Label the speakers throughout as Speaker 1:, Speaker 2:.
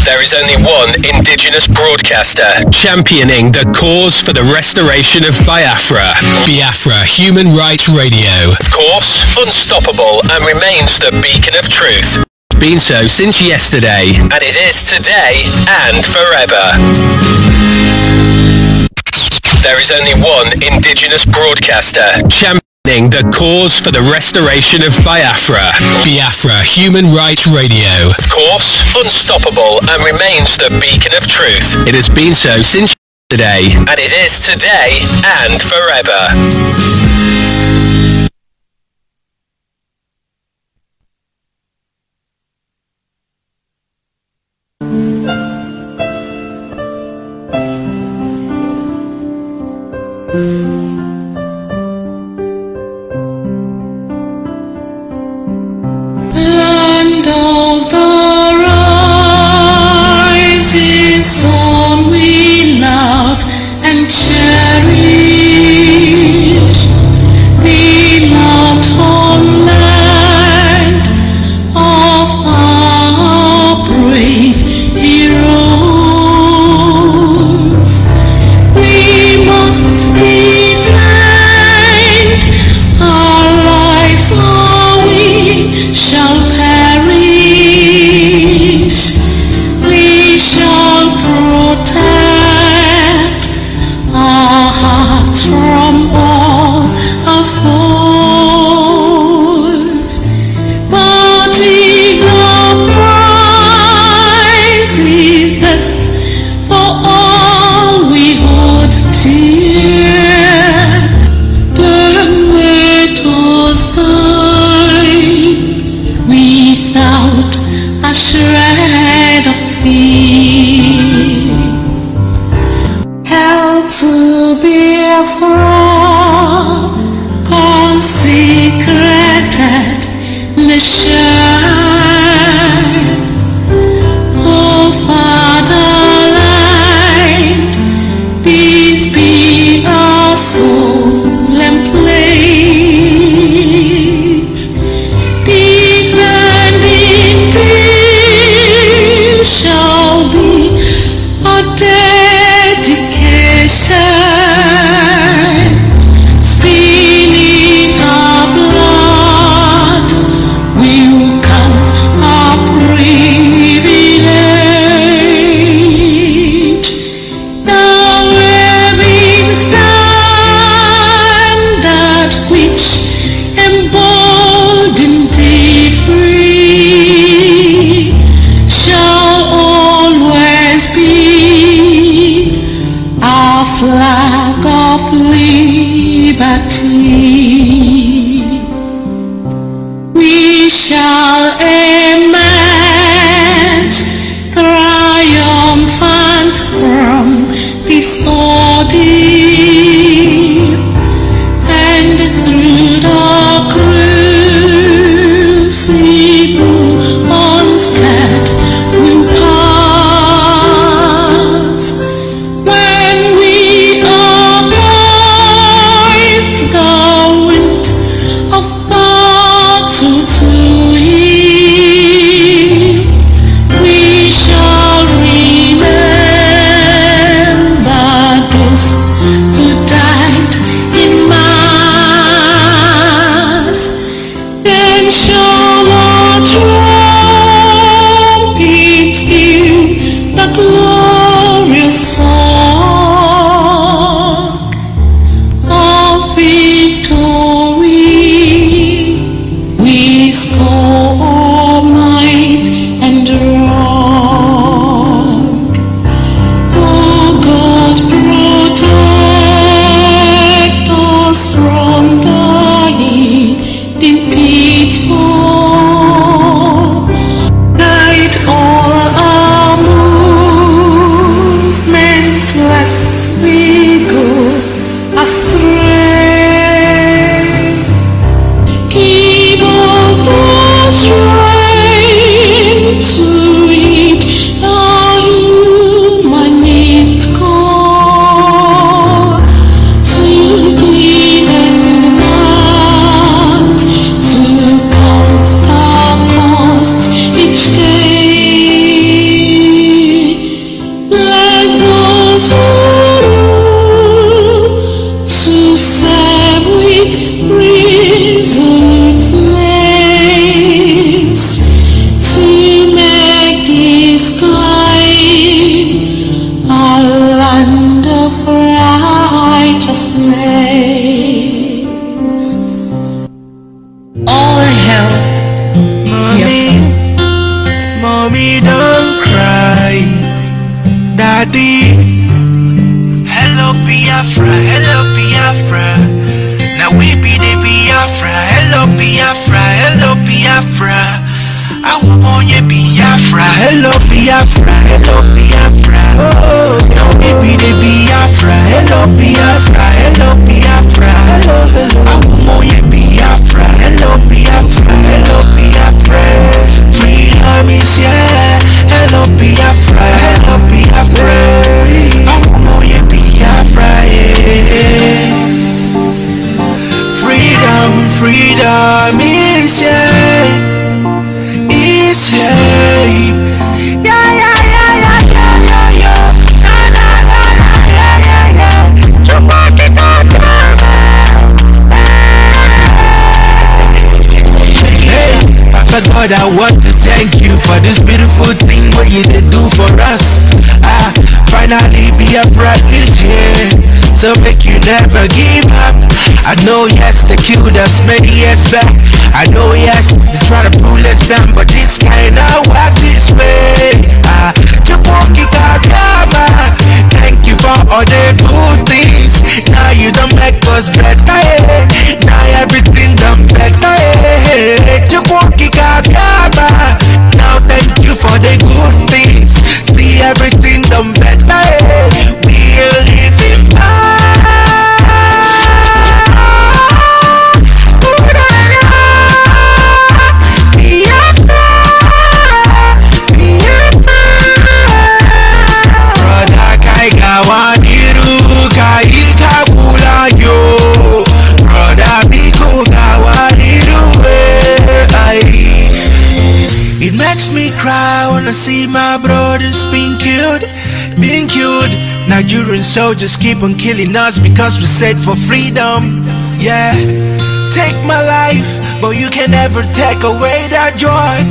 Speaker 1: There is only one indigenous broadcaster championing the cause for the restoration of Biafra. Biafra Human Rights Radio. Of course, unstoppable and remains the beacon of truth. Been so since yesterday, and it is today and forever. There is only one indigenous broadcaster championing the cause for the restoration of Biafra. Biafra Human Rights Radio. Of course, unstoppable and remains the beacon of truth. It has been so since yesterday, and it is today and forever.
Speaker 2: Land of the rising sun, we love and cherish. Beloved homeland of our brave heroes, we must defend our lives, or we shall perish. We shall protect our hearts from all our foes. But if the prize is death for all we hold dear, then let us die without a shred of fear. Hail to Biafra, consecrated nation. Oh fatherland, peace be our solemn pledge. Defending this shall be our dedication. Spilling our blood will count our privilege. Now having standard which emboldened the free shall always be our flag of liberty. We shall emerge triumphant from this ordeal, and through the crucible unscared will pass. When we are poised the wind of battle to heal,
Speaker 3: body. Hello Biafra, hello Biafra. Now we be the Biafra. Hello Biafra, hello Biafra. I want you Biafra. Hello Biafra, hello Biafra. Oh, now we be the Biafra. Hello Biafra, hello Biafra. Hello, hello. I want you Biafra. Hello Biafra, hello Biafra. Freedom is here. Hello Biafra, hello Biafra. I want you Biafra. Yeah. Freedom, freedom is here. It's here. Yeah, yeah, yeah, yeah, yeah, yeah, yeah. Na, na, na, na, yeah, yeah, yeah. You want it on Hey, Papa God, I want to thank you for this beautiful thing what you did do for us. Finally Biafra is here, so make you never give up. I know yes, they killed us many years back. I know yes, they try to pull us down, but this kinda work this way. Thank you for all the good things. Now you don't make us better. Now everything done better. Now thank you for the good things. See everything done better. We're living It makes me cry when I see my brothers being killed. Nigerian soldiers keep on killing us because we said for freedom. Yeah, take my life, but you can never take away that joy.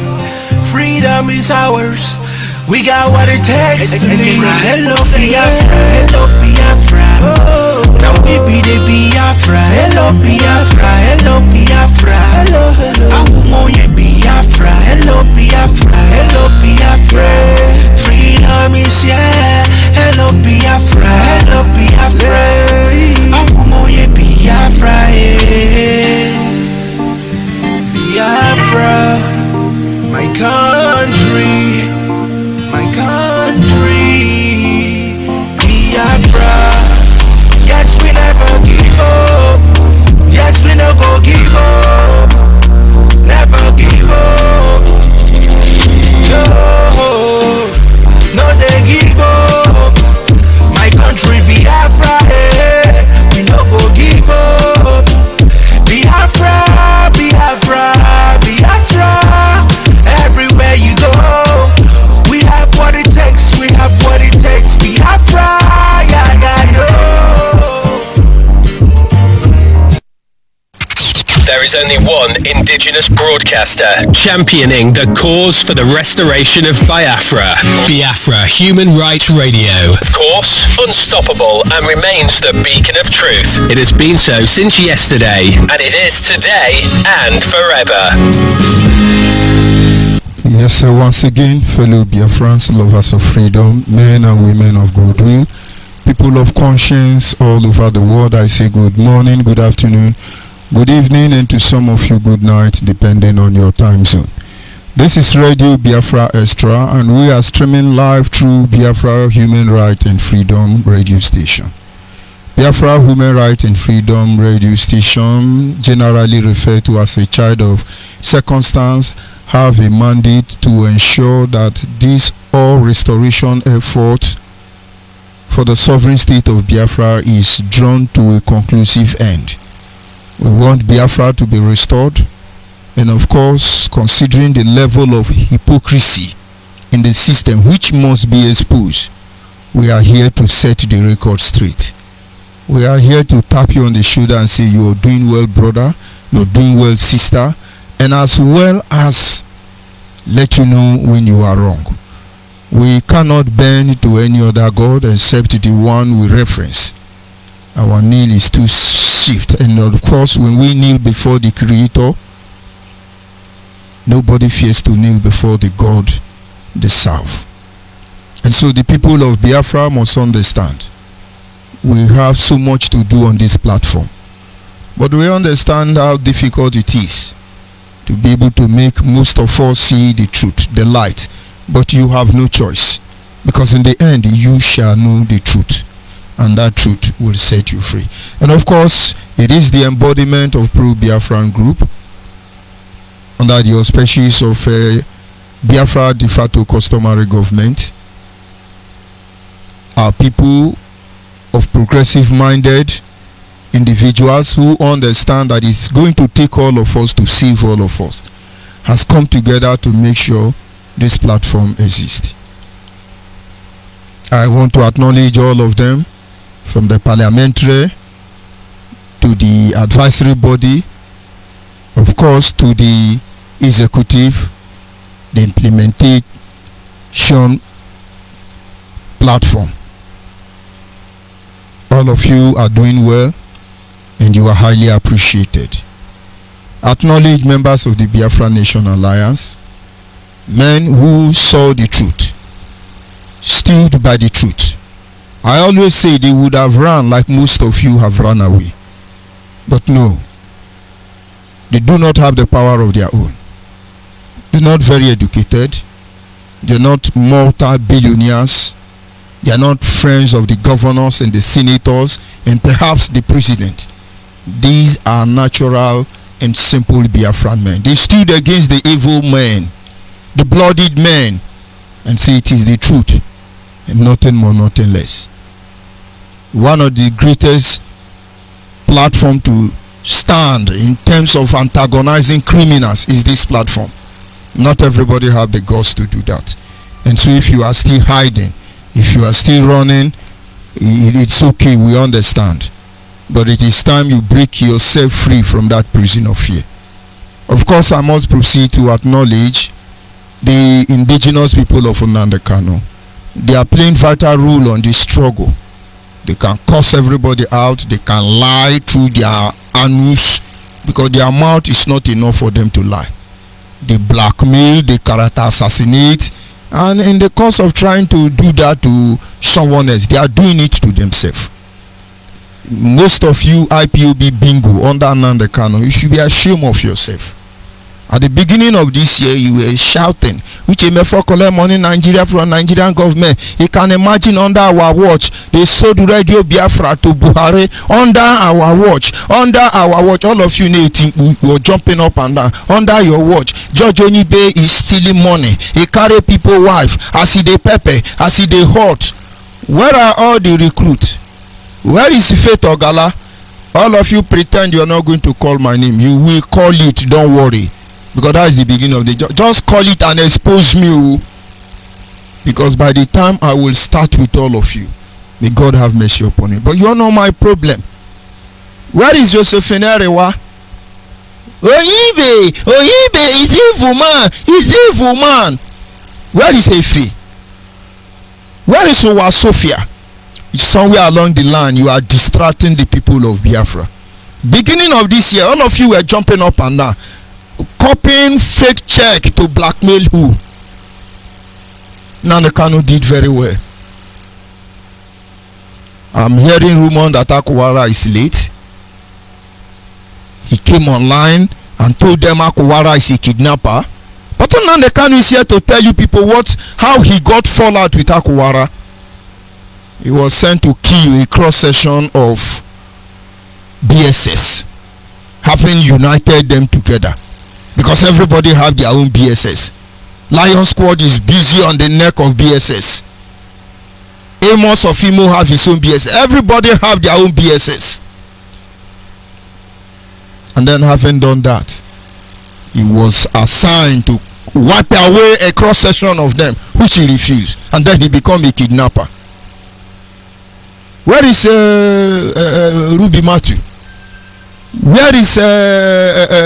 Speaker 3: Freedom is ours. We got what it takes to live. Hello Biafra, hello Biafra. Oh, now we be the Biafra. Hello Biafra, hello Biafra. Hello, hello. I want you Biafra. Hello Biafra, hello Biafra. Freedom is here. Hello Biafra, hello Biafra. I want you Biafra. Yeah. Biafra, my country. My country, Biafra. Yes, we never give up. Yes, we no go give up. Never give up. No, no they give up. My country, Biafra. Hey, we no go give up. Biafra, Biafra, Biafra. Everywhere you go. We have what it takes, we have what it takes. Biafra, yeah, yeah, no.
Speaker 1: There is only one indigenous broadcaster championing the cause for the restoration of Biafra. Biafra Human Rights Radio. Of course, unstoppable and remains the beacon of truth. It has been so since yesterday, and it is today and forever.
Speaker 4: Yes, sir, once again, fellow Biafrans, lovers of freedom, men and women of goodwill, people of conscience all over the world, I say good morning, good afternoon, good evening, and to some of you, good night, depending on your time zone. This is Radio Biafra Extra, and we are streaming live through Biafra Human Rights and Freedom radio station. Biafra Human Rights and Freedom radio station, generally referred to as a child of circumstance, have a mandate to ensure that this all restoration effort for the sovereign state of Biafra is drawn to a conclusive end. We want Biafra to be restored, and of course, considering the level of hypocrisy in the system which must be exposed, we are here to set the record straight. We are here to tap you on the shoulder and say you are doing well, brother, you are doing well, sister, and as well as let you know when you are wrong. We cannot bend to any other God except the one we reference. Our kneel is too shift, and of course when we kneel before the Creator, nobody fears to kneel before the God they serve. And so the people of Biafra must understand we have so much to do on this platform. But we understand how difficult it is to be able to make most of us see the truth, the light. But you have no choice, because in the end you shall know the truth, and that truth will set you free. And of course, it is the embodiment of pro-Biafran group under the auspices of Biafra de facto customary government. Our people of progressive-minded individuals who understand that it's going to take all of us to save all of us has come together to make sure this platform exists. I want to acknowledge all of them, from the parliamentary to the advisory body, of course to the executive, the implementation platform. All of you are doing well and you are highly appreciated. Acknowledge members of the Biafra Nation Alliance, men who saw the truth, stood by the truth. I always say they would have run like most of you have run away. But no, they do not have the power of their own. They're not very educated. They're not multi-billionaires. They are not friends of the governors and the senators and perhaps the president. These are natural and simple Biafran men. They stood against the evil men, the bloodied men, and say it is the truth and nothing more, nothing less. One of the greatest platform to stand in terms of antagonizing criminals is this platform. Not everybody have the guts to do that. And so if you are still hiding, if you are still running, it's okay, we understand. But it is time you break yourself free from that prison of fear. Of course, I must proceed to acknowledge the indigenous people of Nnamdi Kanu. They are playing vital role on this struggle. They can curse everybody out. They can lie through their anus, because their mouth is not enough for them to lie. They blackmail, they character assassinate, and in the course of trying to do that to someone else, they are doing it to themselves. Most of you IPOB bingo under Nnamdi Kanu, you should be ashamed of yourself. At the beginning of this year, you were shouting, which MFO collect money Nigeria from Nigerian government. You can imagine under our watch, they sold Radio Biafra to Buhari. Under our watch, all of you were jumping up and down. Under your watch, George ONYIBE is stealing money. He carry people wife, as he dey pepper, as he dey hot. Where are all the recruits? Where is Faith Ogala? All of you pretend you are not going to call my name. You will call it, don't worry. Because that is the beginning of the job. Just call it and expose me. Because by the time I will start with all of you, may God have mercy upon you. But you all know my problem. Where is Josephine Erewa? ONYIBE is evil man. He's evil man. Where is Efe? Where is Owa Sophia? Somewhere along the line, you are distracting the people of Biafra. Beginning of this year, all of you were jumping up and down, copying fake check to blackmail who? Nnamdi Kanu did very well. I'm hearing rumor that Akuwara is late. He came online and told them Akuwara is a kidnapper. But Nnamdi Kanu is here to tell you people how he got fallout with Akuwara. He was sent to kill a cross section of BSS, having united them together, because everybody have their own BSS. Lion Squad is busy on the neck of BSS. Amos of Imo have his own BSS. Everybody have their own BSS. And then, having done that, he was assigned to wipe away a cross section of them, which he refused, and then he became a kidnapper. Where is Ruby Matthew? Where is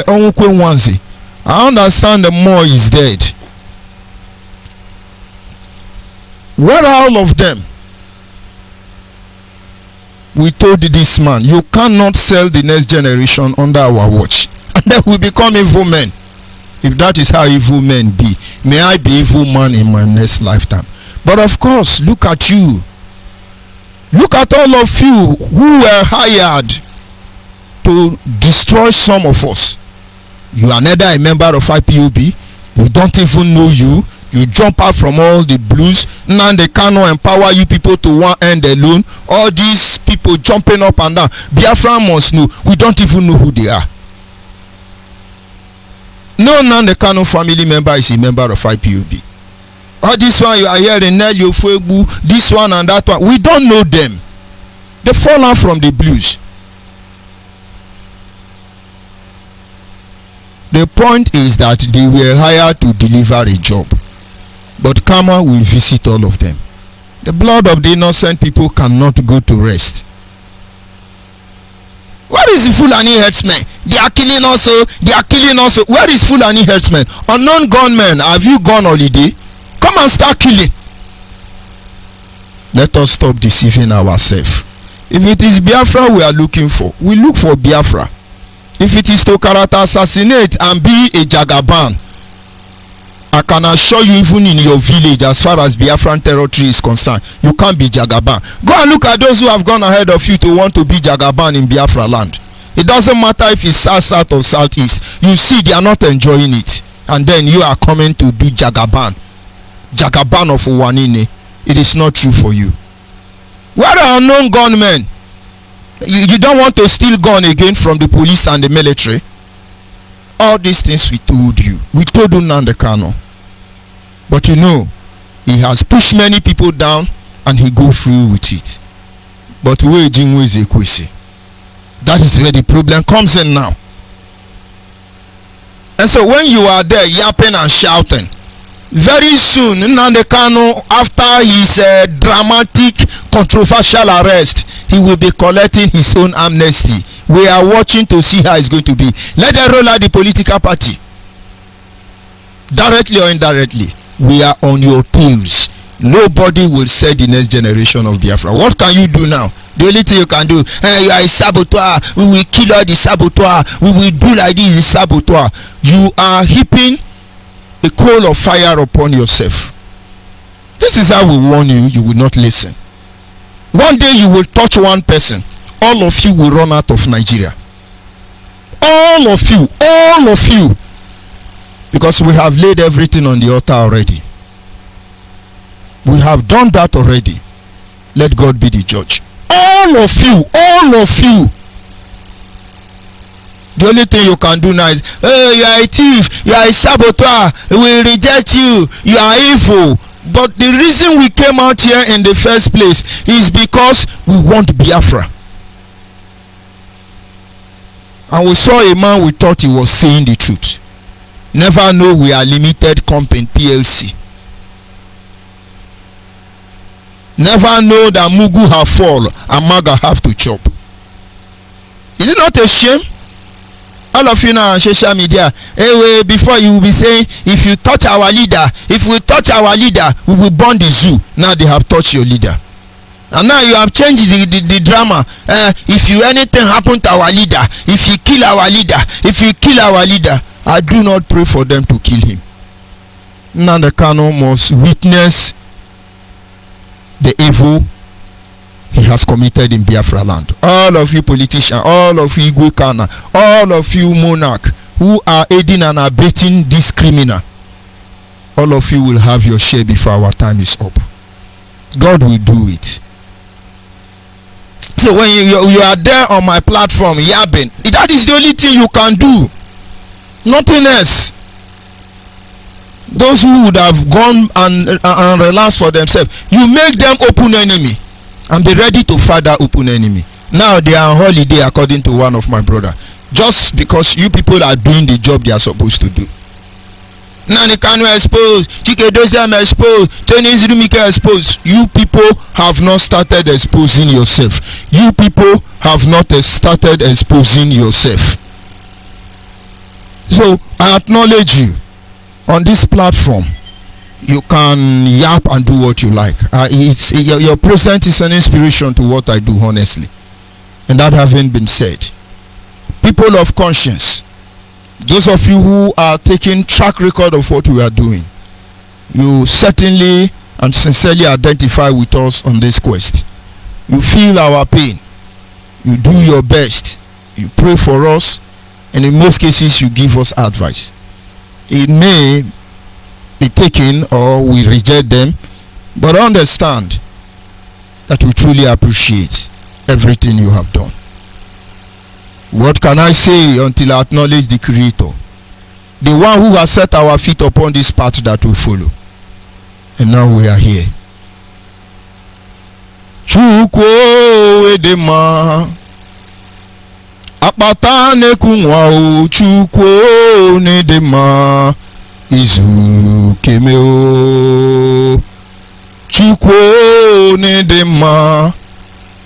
Speaker 4: Onwukwe Nwanze? I understand the more is dead. Where are all of them? We told this man, you cannot sell the next generation under our watch, and then we become evil men. If that is how evil men be, may I be evil man in my next lifetime. But of course, look at you. Look at all of you who were hired to destroy some of us. You are neither a member of IPOB, we don't even know you. You jump out from all the blues. Now they cannot empower you people to one end alone. All these people jumping up and down. Biafra must know. We don't even know who they are. No Nnamdi Kanu family member is a member of IPOB. All this one you are hearing, Nelly Ofegbu, this one and that one. We don't know them. They fall out from the blues. The point is that they were hired to deliver a job. But karma will visit all of them. The blood of the innocent people cannot go to rest. Where is the Fulani herdsmen? They are killing us. They are killing us. Where is Fulani herdsmen? Unknown gunmen, have you gone holiday? Come and start killing. Let us stop deceiving ourselves. If it is Biafra we are looking for, we look for Biafra. If it is to character assassinate and be a Jagaban, I can assure you, even in your village, as far as Biafran territory is concerned, you can't be Jagaban. Go and look at those who have gone ahead of you to want to be Jagaban in Biafra land. It doesn't matter if it's south or southeast. You see, they are not enjoying it. And then you are coming to be Jagaban. Jagaban of Wanine. It is not true for you. Where are unknown gunmen? You don't want to steal gun again from the police and the military. All these things we told you. We told Nnamdi Kanu. But you know, he has pushed many people down and he go through with it. But waging is a question. That is where the problem comes in now. And so when you are there yapping and shouting, very soon Nnamdi Kanu, after his dramatic controversial arrest, he will be collecting his own amnesty. We are watching to see how it's going to be. Let them roll out the political party. Directly or indirectly, we are on your tails. Nobody will set the next generation of Biafra. What can you do now? The only thing you can do, you are a saboteur. We will kill all the saboteur. We will do like this, the saboteur. You are heaping a coal of fire upon yourself. This is how we warn you. You will not listen. One day you will touch one person, all of you will run out of Nigeria. All of you, all of you. Because we have laid everything on the altar already. We have done that already. Let God be the judge. All of you, all of you. The only thing you can do now is, oh, you are a thief, you are a saboteur, we will reject you, you are evil. But the reason we came out here in the first place is because we want Biafra. And we saw a man we thought he was saying the truth. Never know we are limited company PLC. Never know that Mugu have fall and Maga have to chop. Is it not a shame? All of you now on social media, anyway, before you will be saying, if you touch our leader, if we touch our leader, we will burn the zoo. Now they have touched your leader. And now you have changed the drama. If you anything happen to our leader, if you kill our leader, if you kill our leader, I do not pray for them to kill him. Nnamdi Kanu must witness the evil he has committed in Biafra land. All of you politicians, all of you Igwe Kana, all of you monarch who are aiding and abetting this criminal, all of you will have your share before our time is up. God will do it. So when you are there on my platform yapping, that is the only thing you can do. Nothing else. Those who would have gone and relaxed for themselves, you make them open enemy and be ready to fight that open enemy. Now they are on holiday, according to one of my brother, just because you people are doing the job they are supposed to do. Nnamdi Kanu exposed, Chike Dozem exposed, Tony Zurumike exposed. You people have not started exposing yourself. You people have not started exposing yourself. So I acknowledge you. On this platform, you can yap and do what you like. Your presence is an inspiration to what I do, honestly. And that having been said, people of conscience, those of you who are taking track record of what we are doing, you certainly and sincerely identify with us on this quest. You feel our pain. You do your best. You pray for us, and in most cases you give us advice. It may be taken or we reject them, but understand that we truly appreciate everything you have done. What can I say until I acknowledge the Creator, the one who has set our feet upon this path that we follow, and now we are here. Chukwu edema akpata nekunwa o, Chukwu nedema izu keme o, Chukwu nedema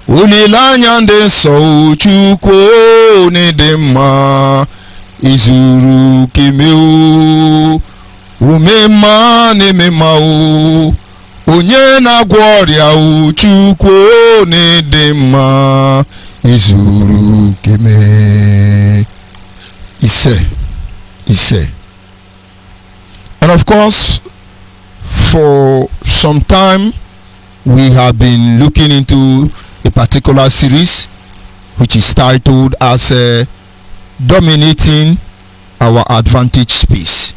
Speaker 4: olilanya ndị nsọ, Chukwu nedema izuru keme o, umema nemema o, onye na-agwọ ọrịa o, Chukwu nedema izuru keme. Ise. And of course, for some time we have been looking into a particular series which is titled as Dominating Our Advantage Space.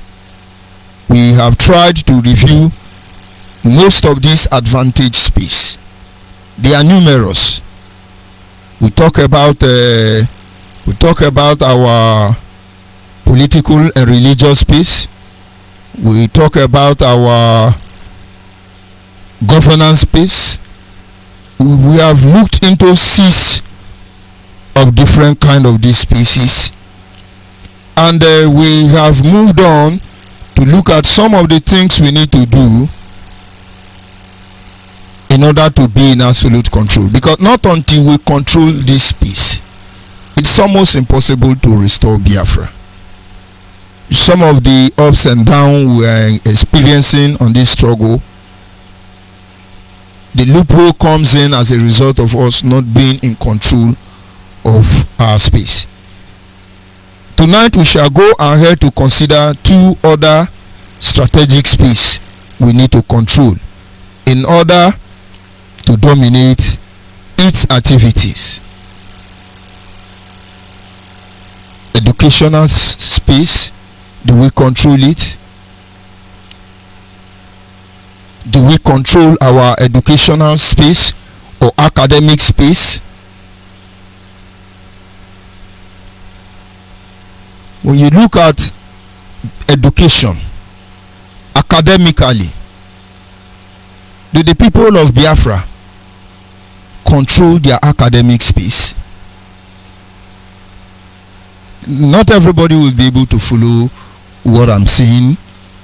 Speaker 4: We have tried to review most of these advantage space. They are numerous. We talk about our political and religious space. We talk about our governance space. We have looked into 6 of different kind of these species, and we have moved on to look at some of the things we need to do in order to be in absolute control, because not until we control this space, it's almost impossible to restore Biafra. Some of the ups and downs we are experiencing on this struggle, the loophole comes in as a result of us not being in control of our space. Tonight we shall go ahead to consider 2 other strategic space we need to control in order to dominate its activities. Educational space, do we control it? Do we control our educational space or academic space? When you look at education academically, do the people of Biafra control their academic space? Not everybody will be able to follow what I'm saying,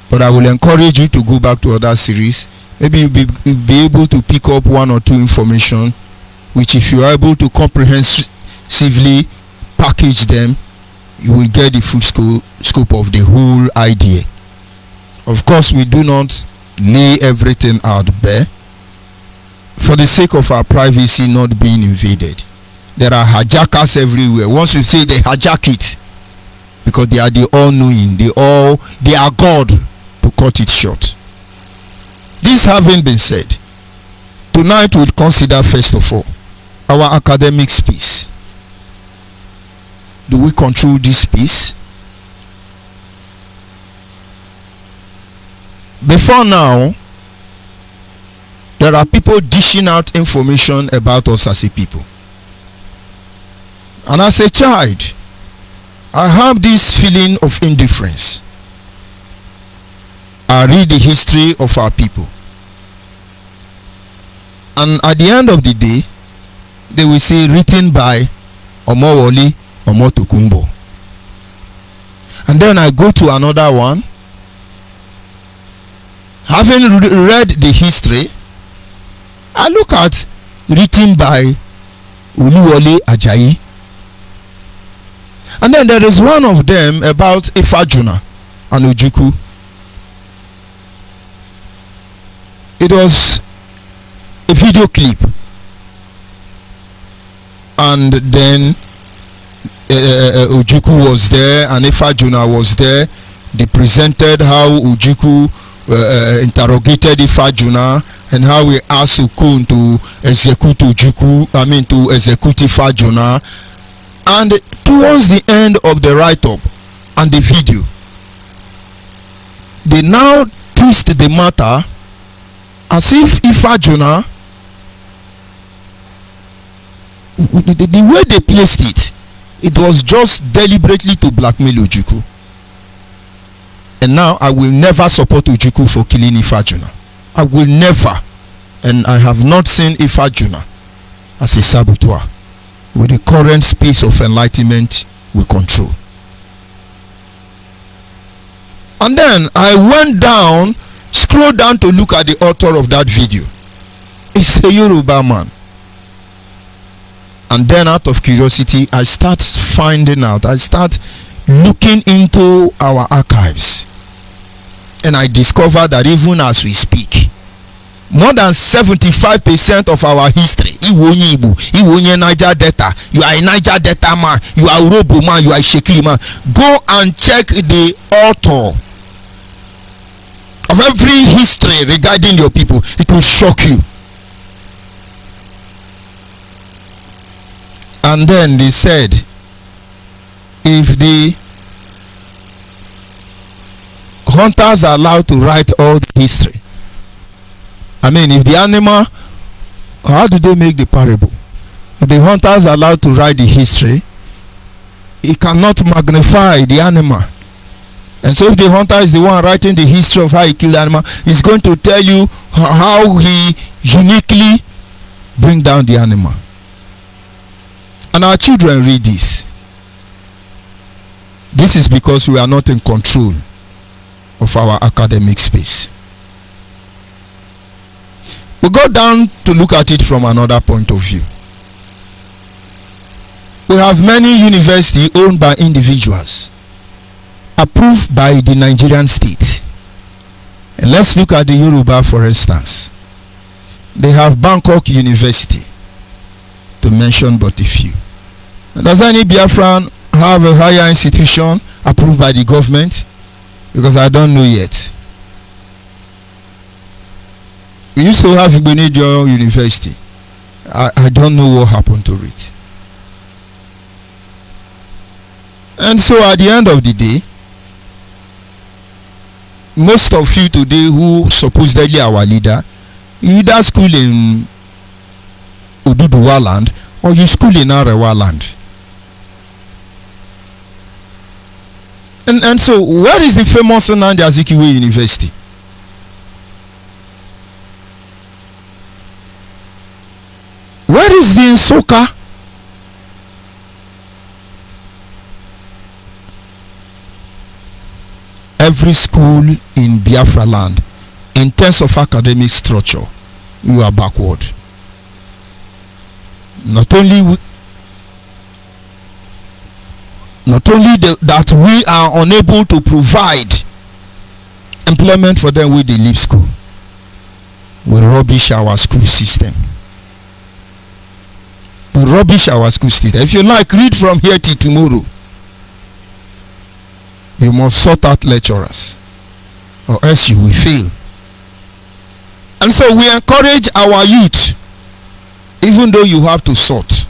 Speaker 4: but I will encourage you to go back to other series. Maybe you'll be able to pick up 1 or 2 information, which if you are able to comprehensively package them, you will get the full scope of the whole idea. Of course, we do not lay everything out there for the sake of our privacy not being invaded. There are hijackers everywhere. Once you say they hijack it, because they are the all-knowing, they are God to cut it short. This having been said, tonight we'll consider first of all our academic space. Do we control this space? Before now, there are people dishing out information about us as a people. And as a child, I have this feeling of indifference. I read the history of our people, and at the end of the day, they will say written by Omowole Omotokunbo. And then I go to another one, having read the history, I look at written by Oluwole Ajayi. And then there is one of them about Ifajuna and Ojukwu. It was a video clip, and then Ojukwu was there and Ifajuna was there. They presented how Ojukwu interrogated Ifajuna, and how we asked Okun to execute Ojukwu, to execute Ifajuna. And towards the end of the write-up and the video, they now twist the matter as if Ifajuna, the way they placed it, it was just deliberately to blackmail Ojukwu. And now I will never support Ojukwu for killing Ifajuna. I will never. And I have not seen Ifajuna as a saboteur with the current space of enlightenment we control. And then I went down, scrolled down to look at the author of that video. It's a Yoruba man. And then out of curiosity, I start finding out, I start looking into our archives. And I discovered that even as we speak, more than 75% of our history, ONYIBE, Niger Delta, you are a Niger Delta man, you are a Robo man, you are a Shekili man. Go and check the author of every history regarding your people. It will shock you. And then they said, if the hunters are allowed to write all the history, if the animal, how do they make the parable? If the hunters are allowed to write the history, he cannot magnify the animal. And so if the hunter is the one writing the history of how he killed the animal, he's going to tell you how he uniquely bring down the animal. And our children read this. This is because we are not in control of our academic space. We go down to look at it from another point of view. We have many universities owned by individuals, approved by the Nigerian state. And let's look at the Yoruba, for instance. They have Bangkok University, to mention but a few. Does any Biafran have a higher institution approved by the government? Because I don't know yet. We used to have Igbenedion University. I don't know what happened to it. And so at the end of the day, most of you today who supposedly our leader, you either school in Oduduwa land or you school in Arewa land. And so where is the famous Nnamdi Azikiwe University? Where is the Nsoka? Every school in Biafra land, in terms of academic structure, you are backward. Not only that we are unable to provide employment for them when they leave school, we rubbish our school system. We rubbish our school system. If you like, read from here till tomorrow. You must sort out lecturers, or else you will fail. And so we encourage our youth, even though you have to sort,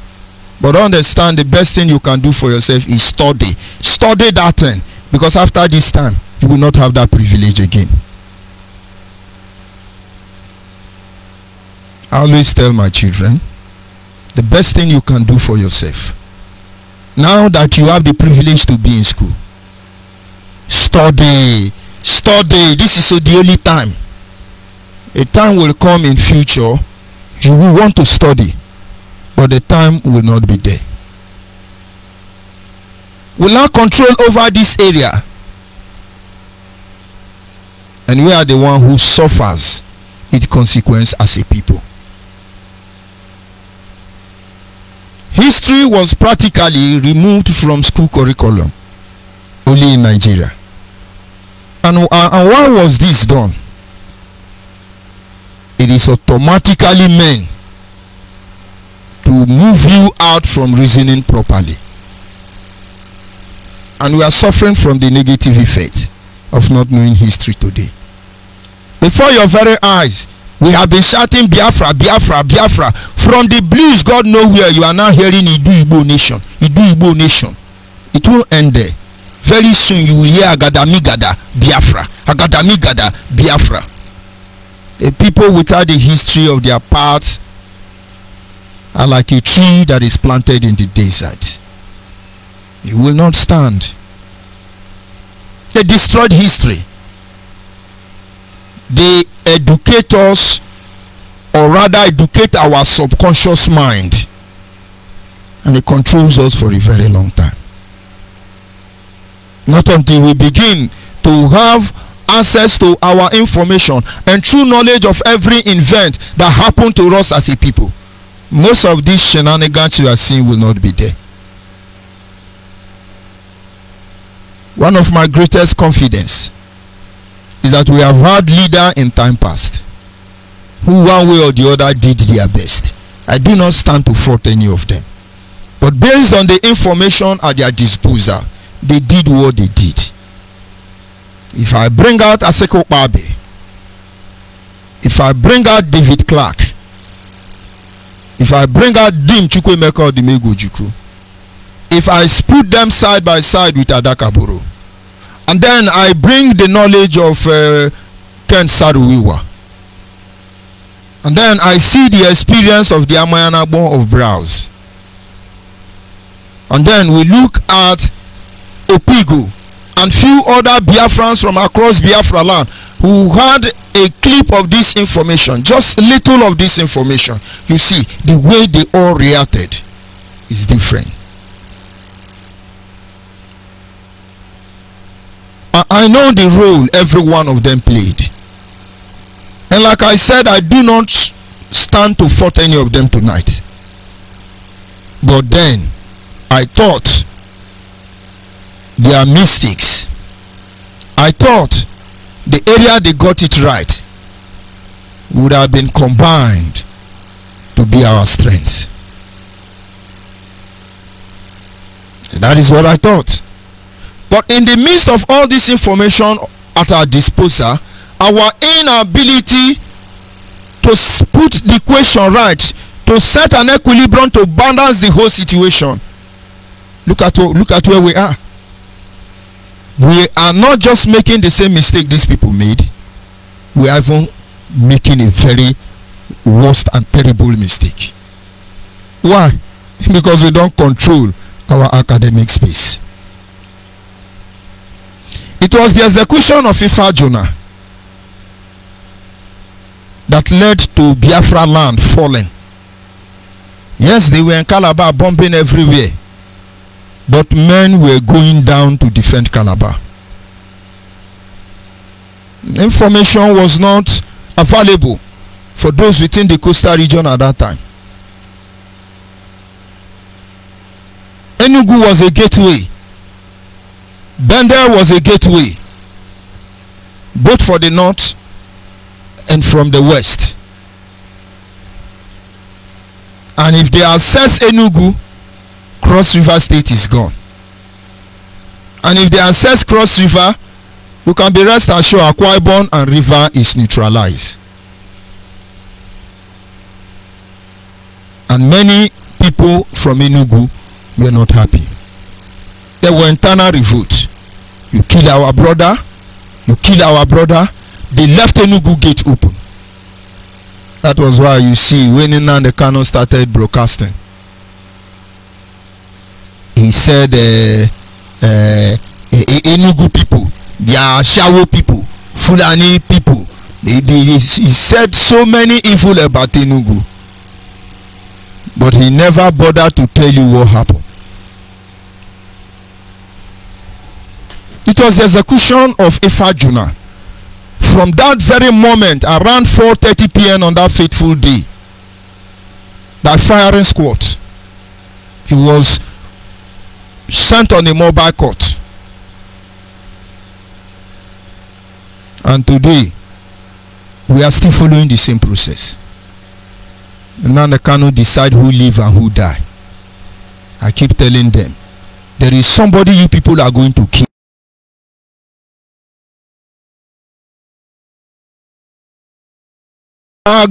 Speaker 4: but understand the best thing you can do for yourself is study. Study that thing, because after this time, you will not have that privilege again. I always tell my children, the best thing you can do for yourself, now that you have the privilege to be in school, study. Study. This is the only time. A time will come in future you will want to study, but the time will not be there. We'll have control over this area, and we are the one who suffers its consequence as a people. History was practically removed from school curriculum only in Nigeria. And why was this done? It is automatically meant to move you out from reasoning properly. And we are suffering from the negative effect of not knowing history today. Before your very eyes, we have been shouting Biafra, Biafra, Biafra. From the blues, God knows where you are now hearing Idu Igbo nation. Idu Igbo nation. It will end there. Very soon you will hear Agadamigada, Biafra. Agadamigada, Biafra. A people without the history of their paths are like a tree that is planted in the desert. You will not stand. They destroyed history. They educate us, or rather educate our subconscious mind, and it controls us for a very long time. Not until we begin to have access to our information and true knowledge of every event that happened to us as a people, most of these shenanigans you are seeing will not be there. One of my greatest confidence is that we have had leaders in time past who one way or the other did their best. I do not stand to fault any of them, but based on the information at their disposal, they did what they did. If I bring out Aseko Babe, if I bring out David Clark, if I bring out Dim Chukwemeka Odimego Juku, if I put them side by side with Adakaburu, and then I bring the knowledge of Ken Saruwiwa, and then I see the experience of the Amayanabo of Browse, and then we look at Opigo and few other Biafrans from across Biafra land who had a clip of this information, just little of this information, you see the way they all reacted is different. I know the role every one of them played, and like I said, I do not stand to fault any of them tonight. But then I thought their mistakes, I thought the area they got it right would have been combined to be our strength. That is what I thought. But in the midst of all this information at our disposal, our inability to put the question right, to set an equilibrium to balance the whole situation. Look at where we are. We are not just making the same mistake these people made, we are even making a very worst and terrible mistake. Why? Because we don't control our academic space. It was the execution of Ifa Jonah that led to Biafra land falling. Yes, they were in Calabar bombing everywhere, but men were going down to defend Calabar. Information was not available for those within the coastal region at that time. Enugu was a gateway. Bender was a gateway, both for the north and from the west. And if they access Enugu, Cross River State is gone. And if they access Cross River, you can be rest assured Akwa Ibom and River is neutralized. And many people from Enugu were not happy. There were internal revolts. You kill our brother, you kill our brother. They left Enugu gate open. That was why you see when Nnamdi Kanu started broadcasting, he said Enugu people, they are Shawo people, Fulani people. He said so many evil about Enugu, but he never bothered to tell you what happened. It was the execution of Ifa Jonah. From that very moment, around 4:30 p.m. on that fateful day, that firing squad, he was sent on a mobile court. And today, we are still following the same process. Now the Kanu decide who live and who die. I keep telling them, there is somebody you people are going to kill.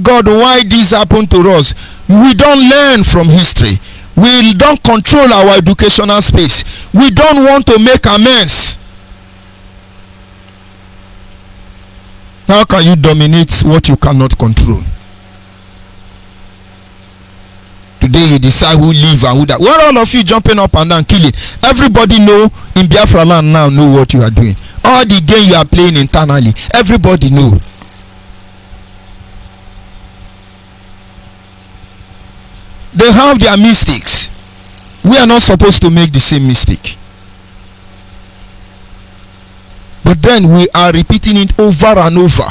Speaker 4: God, why this happened to us? We don't learn from history. We don't control our educational space. We don't want to make amends. How can you dominate what you cannot control? Today you decide who live and who die. Why all of you jumping up and down killing? Everybody know in Biafra land now know what you are doing. All the game you are playing internally, everybody know. They have their mistakes. We are not supposed to make the same mistake. But then we are repeating it over and over.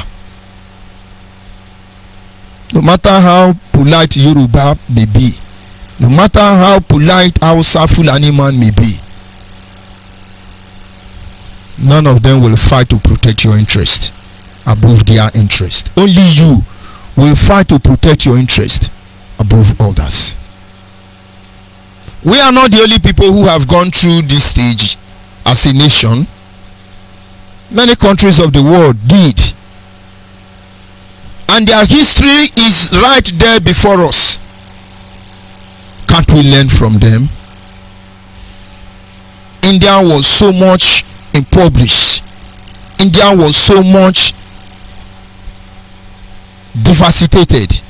Speaker 4: No matter how polite Yoruba may be, no matter how polite Hausa Fulani man may be, none of them will fight to protect your interest above their interest. Only you will fight to protect your interest above others. We are not the only people who have gone through this stage as a nation. Many countries of the world did. And their history is right there before us. Can't we learn from them? India was so much impoverished. India was so much devastated.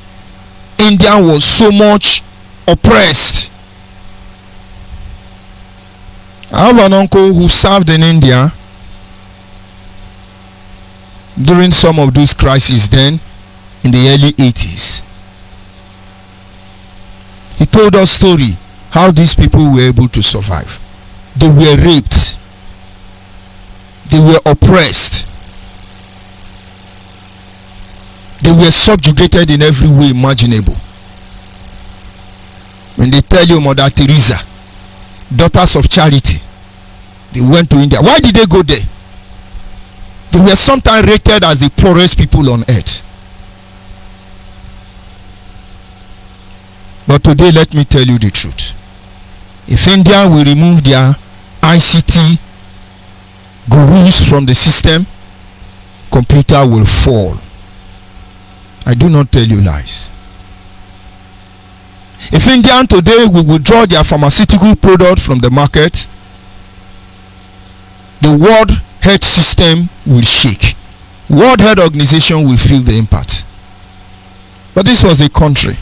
Speaker 4: India was so much oppressed. I have an uncle who served in India during some of those crises then in the early 80s. He told us story how these people were able to survive. They were raped. They were oppressed. They were subjugated in every way imaginable. When they tell you Mother Teresa, Daughters of Charity, they went to India. Why did they go there? They were sometimes rated as the poorest people on earth. But today, let me tell you the truth. If India will remove their ICT gurus from the system, computer will fall. I do not tell you lies. If India today will withdraw their pharmaceutical product from the market, the World Health System will shake. World Health Organization will feel the impact. But this was a country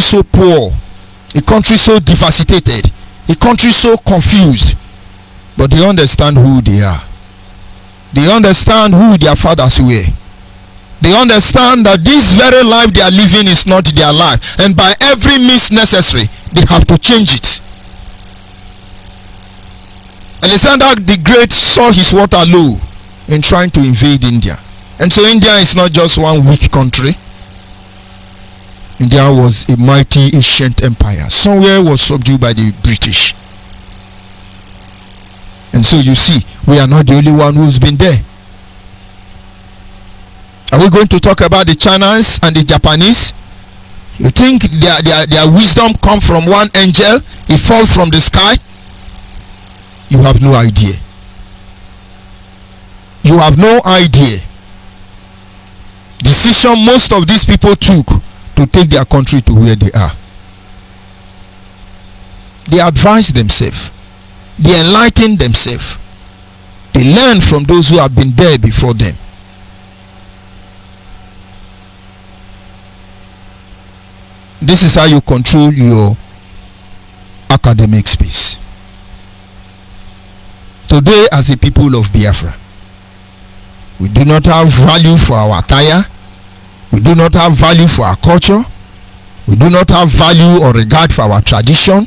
Speaker 4: so poor, a country so devastated, a country so confused. But they understand who they are. They understand who their fathers were. They understand that this very life they are living is not their life, and by every means necessary they have to change it. Alexander the Great saw his water low in trying to invade India, and so India is not just one weak country. India was a mighty ancient empire. Somewhere was subdued by the British. And so you see, we are not the only one who's been there. Are we going to talk about the Chinese and the Japanese? You think their wisdom come from one angel? It fall from the sky? You have no idea. You have no idea. Decision most of these people took to take their country to where they are. They advise themselves. They enlighten themselves. They learn from those who have been there before them. This is how you control your academic space. Today, as a people of Biafra, we do not have value for our attire. We do not have value for our culture. We do not have value or regard for our tradition.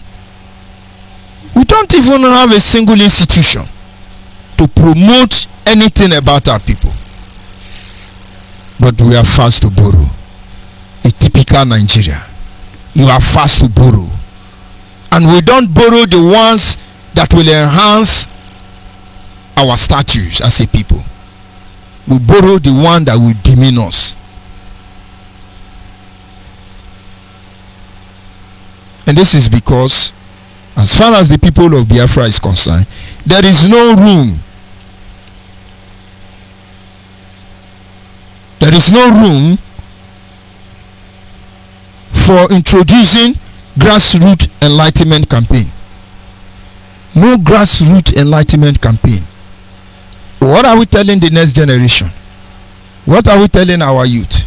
Speaker 4: We don't even have a single institution to promote anything about our people. But we are fast to borrow. A typical Nigeria. You are fast to borrow. And we don't borrow the ones that will enhance our status as a people. We borrow the one that will demean us. And this is because, as far as the people of Biafra is concerned, there is no room. There is no room for introducing grassroots enlightenment campaign. No grassroots enlightenment campaign. What are we telling the next generation? What are we telling our youth?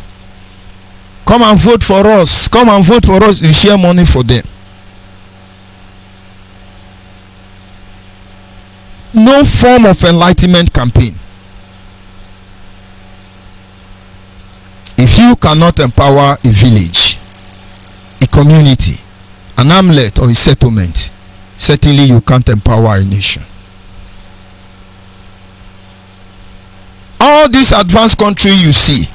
Speaker 4: Come and vote for us. Come and vote for us. You share money for them. No form of enlightenment campaign. If you cannot empower a village, a community, an hamlet or a settlement, certainly you can't empower a nation. All these advanced countries you see,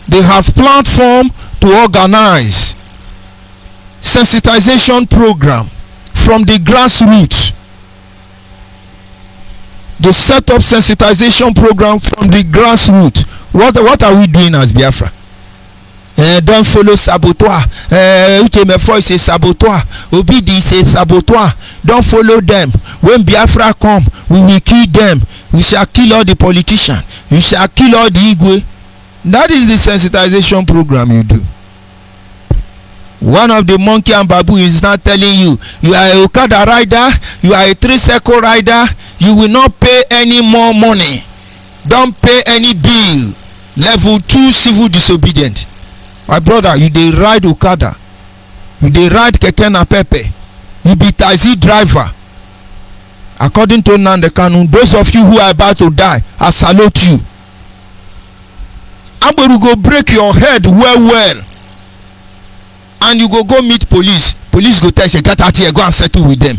Speaker 4: they have platform to organize sensitization program from the grassroots. They set up sensitization program from the grassroots. What are we doing as Biafra? Don't follow saboteur. Uchemefo is a saboteur. Obidi is a saboteur. Don't follow them. When Biafra come, we will kill them. We shall kill all the politicians. We shall kill all the Igwe. That is the sensitization program you do. One of the monkey and babu is not telling you, you are a Okada rider, you are a tricycle rider, you will not pay any more money. Don't pay any bill. Level 2 civil disobedient. My brother, you dey ride Okada, you dey ride keke napepe, you be taxi driver. According to Nnamdi Kanu, those of you who are about to die, I salute you. Agberu go break your head well, and you go meet police. Police go tell you, get out here, go and settle with them.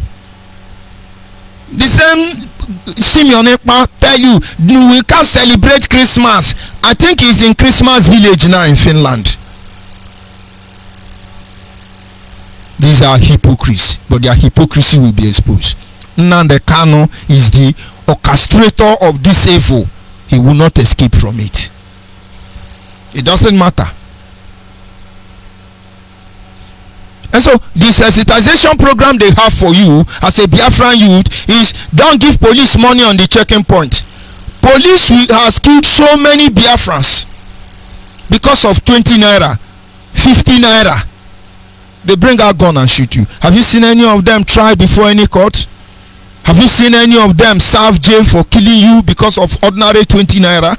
Speaker 4: The same Simeon Ekpa tell you, we can't celebrate Christmas. I think he's in Christmas village now in Finland. These are hypocrites, but their hypocrisy will be exposed. Nnamdi Kanu is the orchestrator of this evil. He will not escape from it. It doesn't matter. And so the sensitization program they have for you as a Biafran youth is, don't give police money on the checking point. Police has killed so many Biafrans because of 20 naira, 50 naira. They bring out gun and shoot you. Have you seen any of them tried before any court? Have you seen any of them serve jail for killing you because of ordinary 20 naira?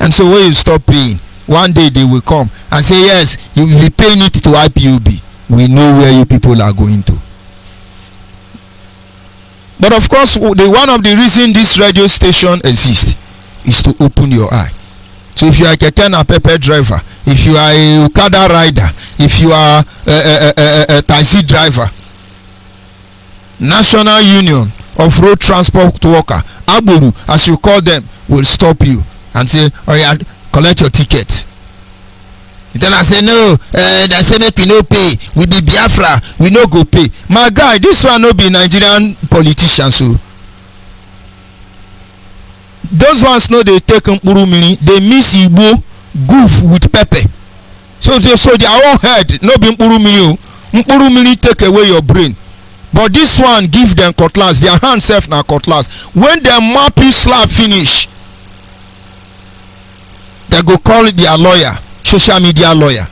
Speaker 4: And so when you stop paying, one day they will come and say, yes, you will be paying it to IPOB. We know where you people are going to. But of course, one of the reasons this radio station exists is to open your eye. So if you are a keke napepe driver, if you are a Okada rider, if you are a taxi driver, National Union of Road Transport Worker, Agberu, as you call them, will stop you and say, oh yeah, collect your ticket. Then I say, no, they say make we no pay. We be Biafra, we no go pay. My guy, this one no be Nigerian politicians. So those ones know they take Mkpurumiri, they mix Igbo goof with pepper. So their own head no be Mkpurumiri. Mkpurumiri take away your brain. But this one give them cutlass. Their hand self na cutlass. When their mapping slap finish, they go call their lawyer, social media lawyer.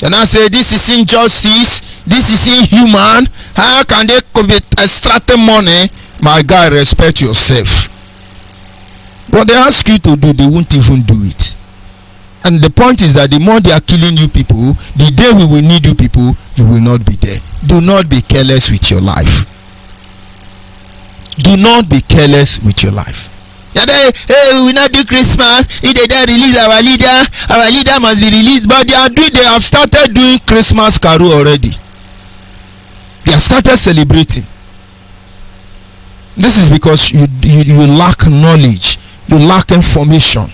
Speaker 4: And I say, this is injustice, this is inhuman. How can they extract money? My guy, respect yourself. What they ask you to do, they won't even do it. And the point is that the more they are killing you people, the day we will need you people, you will not be there. Do not be careless with your life. Do not be careless with your life. Yeah, hey, we not do Christmas. If they don't release our leader must be released. But they have started doing Christmas carol already. They have started celebrating. This is because you lack knowledge, you lack information.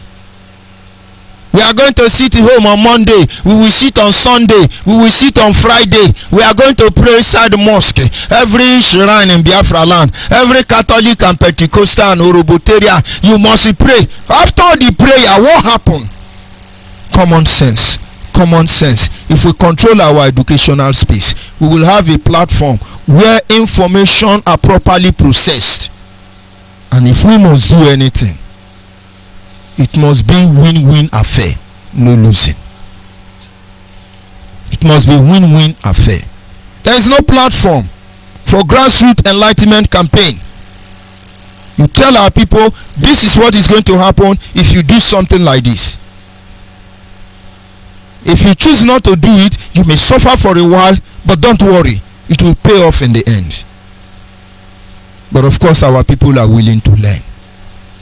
Speaker 4: We are going to sit home on Monday. We will sit on Sunday. We will sit on Friday. We are going to pray inside the mosque. Every shrine in Biafra land, every Catholic and Pentecostal and Orobotarian, you must pray. After the prayer, what happened? Common sense. Common sense. If we control our educational space, we will have a platform where information are properly processed. And if we must do anything, it must be win-win affair. no losing. It must be win-win affair. There is no platform for grassroots enlightenment campaign. You tell our people this is what is going to happen if you do something like this. If you choose not to do it, you may suffer for a while, but don't worry, it will pay off in the end. But of course our people are willing to learn.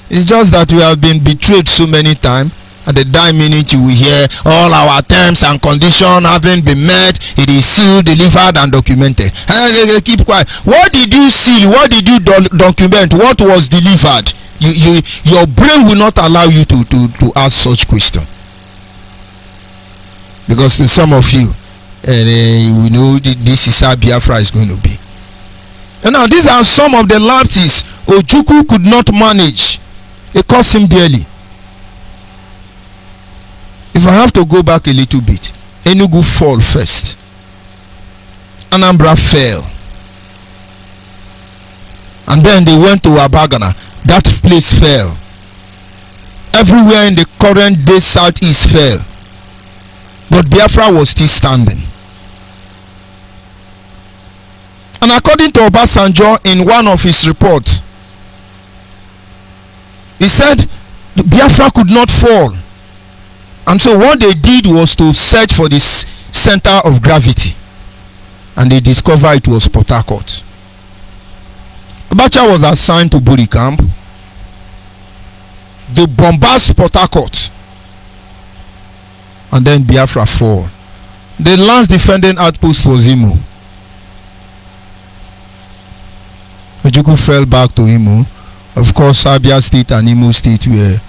Speaker 4: It's just that we have been betrayed so many times. At the dying minute you will hear all our terms and conditions having been met, it is sealed, delivered and documented. And keep quiet. What did you seal? What did you document? What was delivered? Your brain will not allow you to ask such question. Because to some of you, we know this is how Biafra is going to be. And now these are some of the lapses Ojukwu could not manage. It cost him dearly. If I have to go back a little bit, Enugu fall first. Anambra fell. And then they went to Abagana. That place fell. Everywhere in the current day southeast fell. But Biafra was still standing. And according to Obasanjo in one of his reports, he said Biafra could not fall. And so what they did was to search for this center of gravity. And they discovered it was Port Harcourt. Abacha was assigned to Buri camp. They bombarded Port Harcourt. And then Biafra fall. The last defending outpost was Imo. Ojukwu fell back to Imo. Of course, Abia State and Imo State were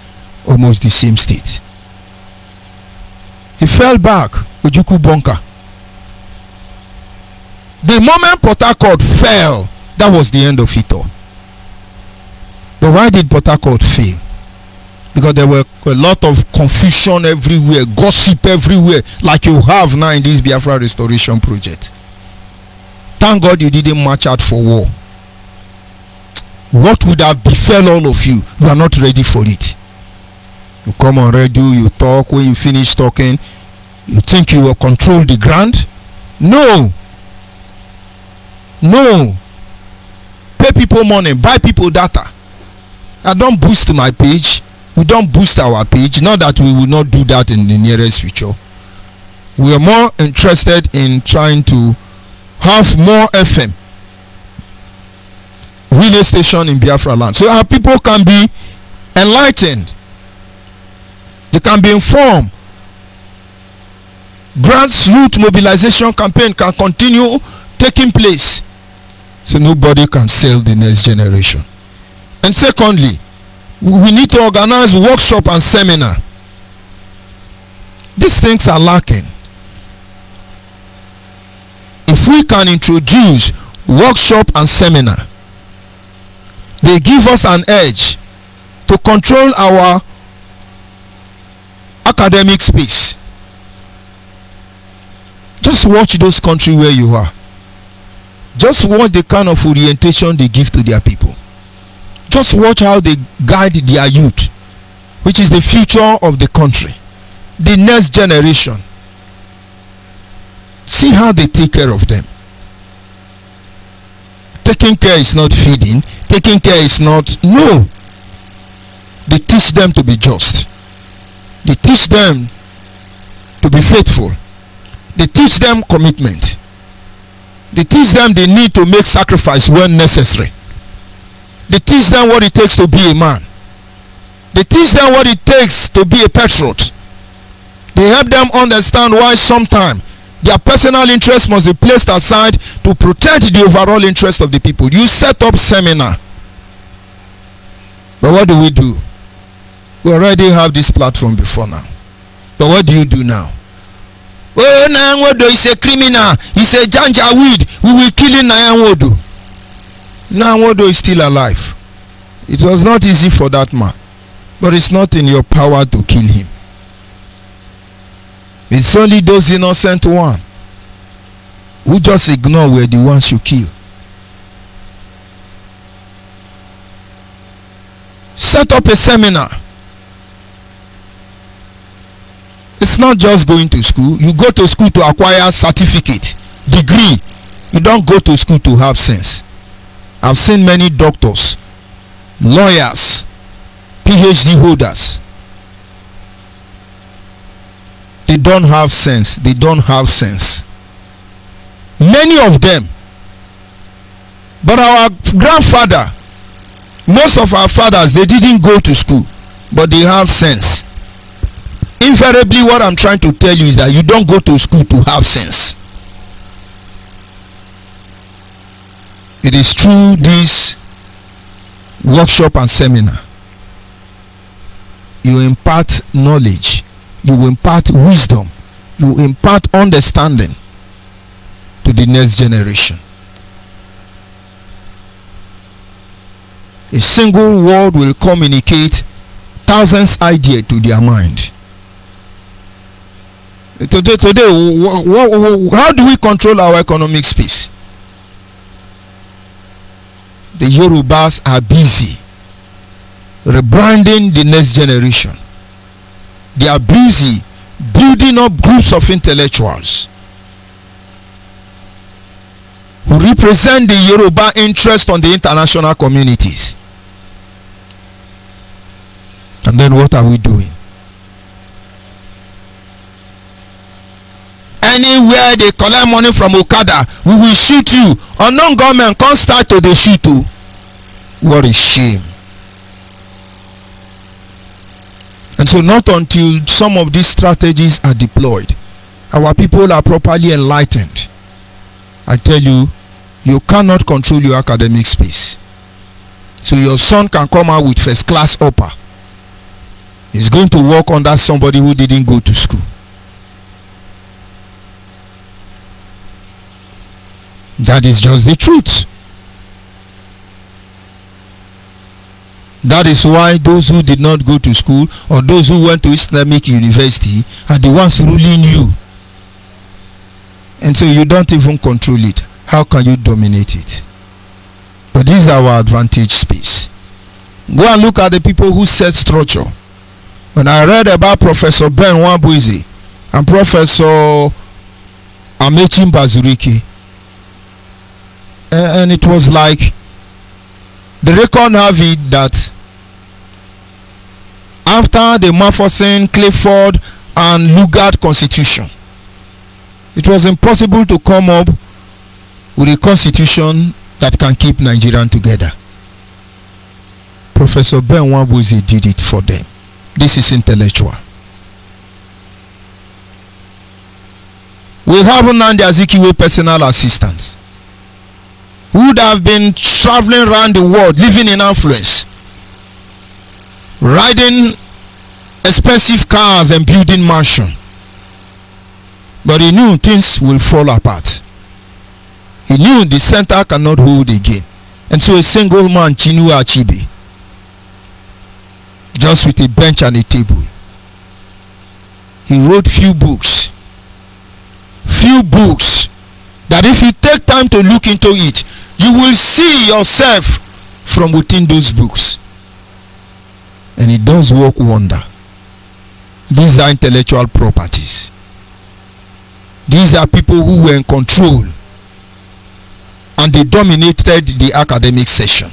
Speaker 4: almost the same state. He fell back, Ojukwu bunker. The moment Port Harcourt fell, that was the end of it all. But why did Port Harcourt fail? Because there were a lot of confusion everywhere, gossip everywhere, like you have now in this Biafra restoration project. Thank God you didn't march out for war. What would have befell all of you? You are not ready for it. You come on radio, you talk. When you finish talking, you think you will control the ground? No. No. Pay people money, buy people data. I don't boost my page. We don't boost our page. Not that we will not do that in the nearest future. We are more interested in trying to have more FM relay station in Biafra land, so our people can be enlightened. They can be informed. Grassroots mobilization campaign can continue taking place, so nobody can sell the next generation. And secondly, we need to organize workshop and seminar. These things are lacking. If we can introduce workshop and seminar, they give us an edge to control our academic space. Just watch those countries where you are. Just watch the kind of orientation they give to their people. Just watch how they guide their youth, which is the future of the country, the next generation. See how they take care of them. Taking care is not feeding. Taking care is not, no. They teach them to be just. They teach them to be faithful. They teach them commitment. They teach them they need to make sacrifice when necessary. They teach them what it takes to be a man. They teach them what it takes to be a patriot. They help them understand why sometimes their personal interest must be placed aside to protect the overall interest of the people. You set up seminar. But what do? We already have this platform before now. But what do you do now? Oh, Nyanwodo is a criminal. He's a janja weed. We will kill him, Nyanwodo. Nyanwodo is still alive. It was not easy for that man. But it's not in your power to kill him. It's only those innocent ones who just ignore were the ones you kill. Set up a seminar. A It's not just going to school. You go to school to acquire certificate, degree. You don't go to school to have sense. I've seen many doctors, lawyers, PhD holders. They don't have sense. They don't have sense. Many of them. But our grandfather, most of our fathers, they didn't go to school, but they have sense. Invariably, what I'm trying to tell you is that you don't go to school to have sense. It is through this workshop and seminar you impart knowledge, you impart wisdom, you impart understanding to the next generation. A single word will communicate thousands ideas to their mind. Today, how do we control our economic space? The Yorubas are busy rebranding the next generation. They are busy building up groups of intellectuals who represent the Yoruba interest on the international communities. And then what are we doing? Anywhere they collect money from Okada, we will shoot you. Unknown government can't start to the shoot you. What a shame. And so not until some of these strategies are deployed, our people are properly enlightened. I tell you, you cannot control your academic space. So your son can come out with first class upper. He's going to work under somebody who didn't go to school. That is just the truth. That is why those who did not go to school or those who went to Islamic university are the ones ruling you. And so you don't even control it. How can you dominate it? But this is our advantage space. Go and look at the people who set structure. When I read about Professor Ben Wabuizi and Professor Amechin Bazurike, and it was like the record have it that after the Matheson, Clifford and Lugard constitution, it was impossible to come up with a constitution that can keep Nigerians together. Professor Ben Wabuizi did it for them. This is intellectual. We have Nnamdi Azikiwe personal assistants who would have been traveling around the world, living in affluence, riding expensive cars and building mansions. But he knew things will fall apart. He knew the center cannot hold again. And so a single man, Chinua Achebe, just with a bench and a table, he wrote few books that if you take time to look into it, you will see yourself from within those books. And it does work wonder. These are intellectual properties. These are people who were in control and they dominated the academic session.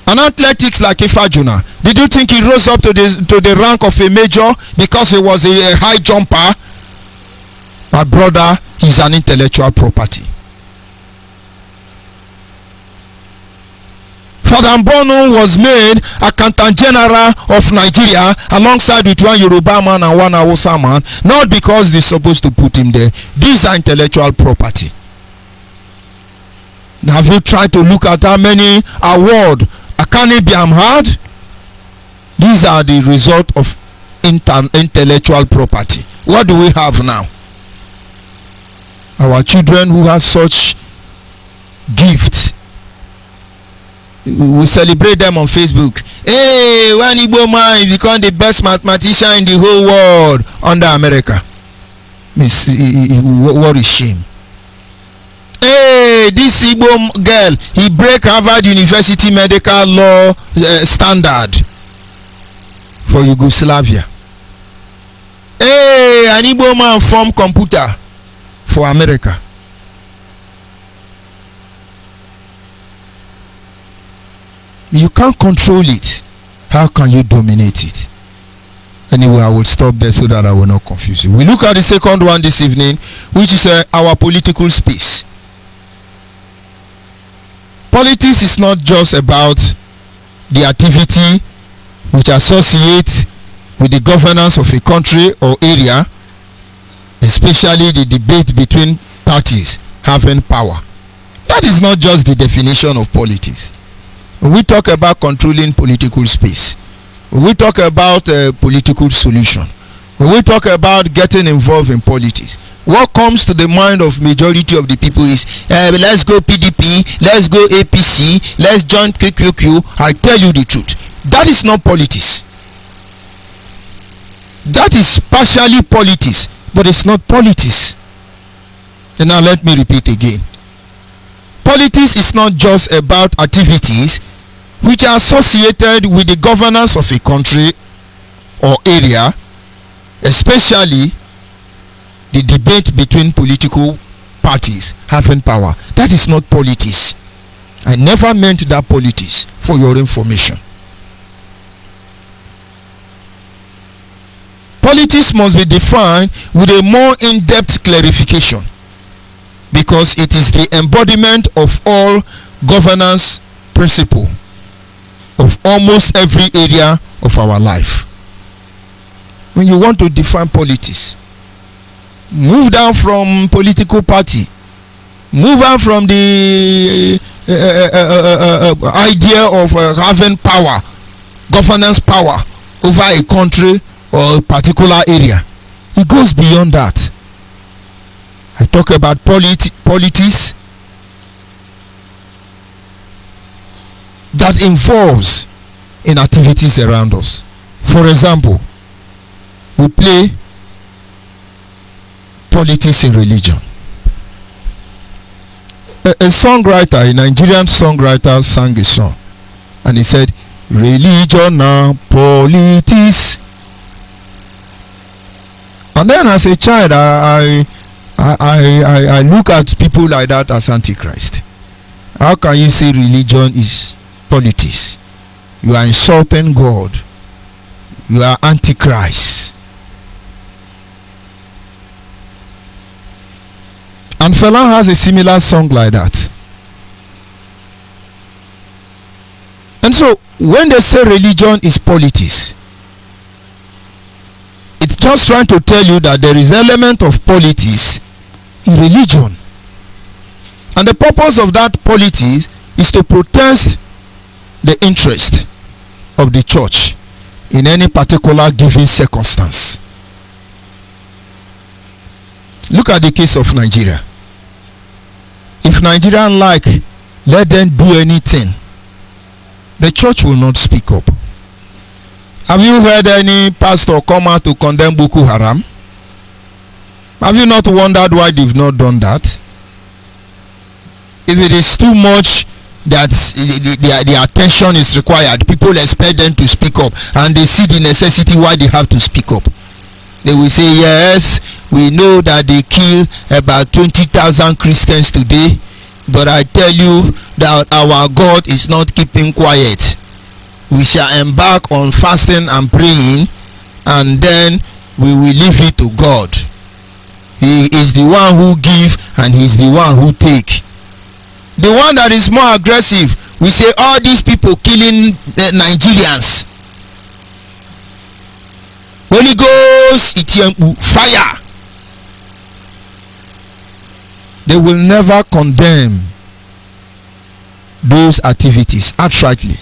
Speaker 4: An athletics like Ifajuna, did you think he rose up to the rank of a major because he was a high jumper? My brother, he's an intellectual property. Father Mbono was made Accountant General of Nigeria alongside with one Yoruba man and one Hausa man, not because they're supposed to put him there. These are intellectual property. Have you tried to look at how many awards Akane Biam had? These are the result of intellectual property. What do we have now? Our children who have such gifts, we celebrate them on Facebook. Hey, one Igbo man become the best mathematician in the whole world under America. What a shame. Hey, this Igbo girl, he break Harvard University medical law standard for Yugoslavia. Hey, an Igbo man form computer for America. You can't control it. How can you dominate it? Anyway, I will stop there so that I will not confuse you. We look at the second one this evening, which is our political space. Politics is not just about the activity which associates with the governance of a country or area, especially the debate between parties having power. That is not just the definition of politics. When we talk about controlling political space, when we talk about political solution, when we talk about getting involved in politics, what comes to the mind of majority of the people is let's go PDP, let's go APC, let's join QQQ. I tell you the truth, that is not politics. That is partially politics, but it's not politics. And now let me repeat again. Politics is not just about activities which are associated with the governance of a country or area, especially the debate between political parties having power. That is not politics. I never meant that politics, for your information. Politics must be defined with a more in-depth clarification, because it is the embodiment of all governance principle of almost every area of our life. When you want to define politics, move down from political party, move out from the idea of having power, governance power over a country or a particular area. It goes beyond that. I talk about politics that involves in activities around us. For example, we play politics in religion. A songwriter, a Nigerian songwriter, sang a song, and he said, "Religion and politics." And then as a child, I look at people like that as antichrist. How can you say religion is politics? You are insulting God. You are antichrist. And Fela has a similar song like that. And so when they say religion is politics, it's just trying to tell you that there is element of politics in religion. And the purpose of that politics is to protest the interest of the church in any particular given circumstance. Look at the case of Nigeria. If Nigerians like, let them do anything, the church will not speak up. Have you heard any pastor come out to condemn Boko Haram? Have you not wondered why they've not done that? If it is too much that the attention is required, people expect them to speak up, and they see the necessity why they have to speak up. They will say, yes, we know that they kill about 20,000 Christians today, but I tell you that our God is not keeping quiet. We shall embark on fasting and praying, and then we will leave it to God. He is the one who gives, and he is the one who take. The one that is more aggressive, we say all these people killing Nigerians. Holy Ghost, fire. They will never condemn those activities outrightly.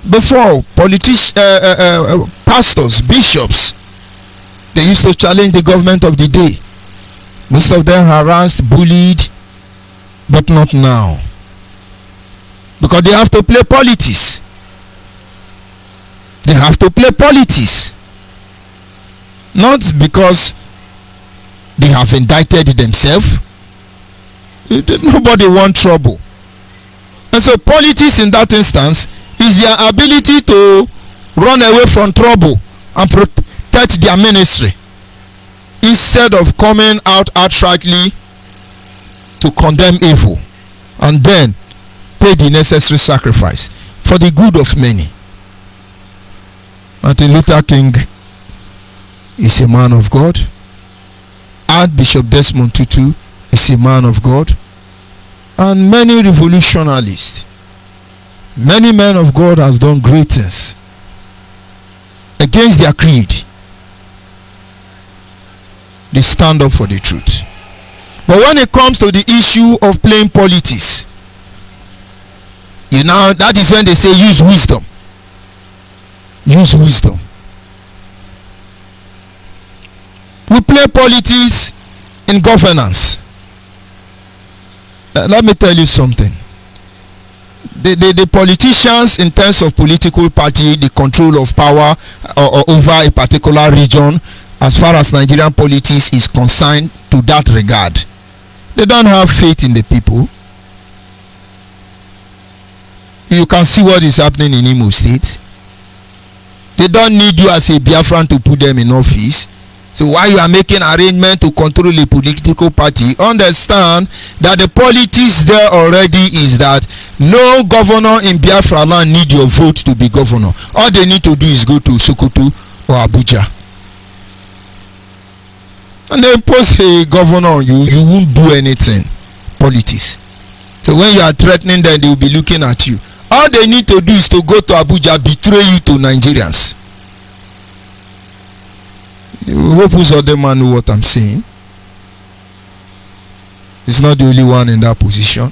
Speaker 4: Before, pastors, bishops, they used to challenge the government of the day. Most of them harassed, bullied, but not now, because they have to play politics. They have to play politics, not because they have indicted themselves. Nobody wants trouble. And so politics in that instance is their ability to run away from trouble and protect their ministry. instead of coming out outrightly to condemn evil and then pay the necessary sacrifice for the good of many. Martin Luther King is a man of God. Archbishop Desmond Tutu is a man of God. And many revolutionalists, many men of God has done great things against their creed. They stand up for the truth. But when it comes to the issue of playing politics, that is when they say use wisdom. Use wisdom. We play politics in governance. Let me tell you something. The politicians, in terms of political party, the control of power over a particular region, as far as Nigerian politics is concerned, to that regard, they don't have faith in the people. You can see what is happening in Imo State. They don't need you as a Biafran to put them in office. So while you are making arrangement to control a political party, understand that the politics there already is that no governor in Biafra land need your vote to be governor. All they need to do is go to Sokoto or Abuja. And they impose a governor on you, you won't do anything. Politics. So when you are threatening them, they will be looking at you. All they need to do is to go to Abuja, betray you to Nigerians. Hope who's other man know what I'm saying. He's not the only one in that position.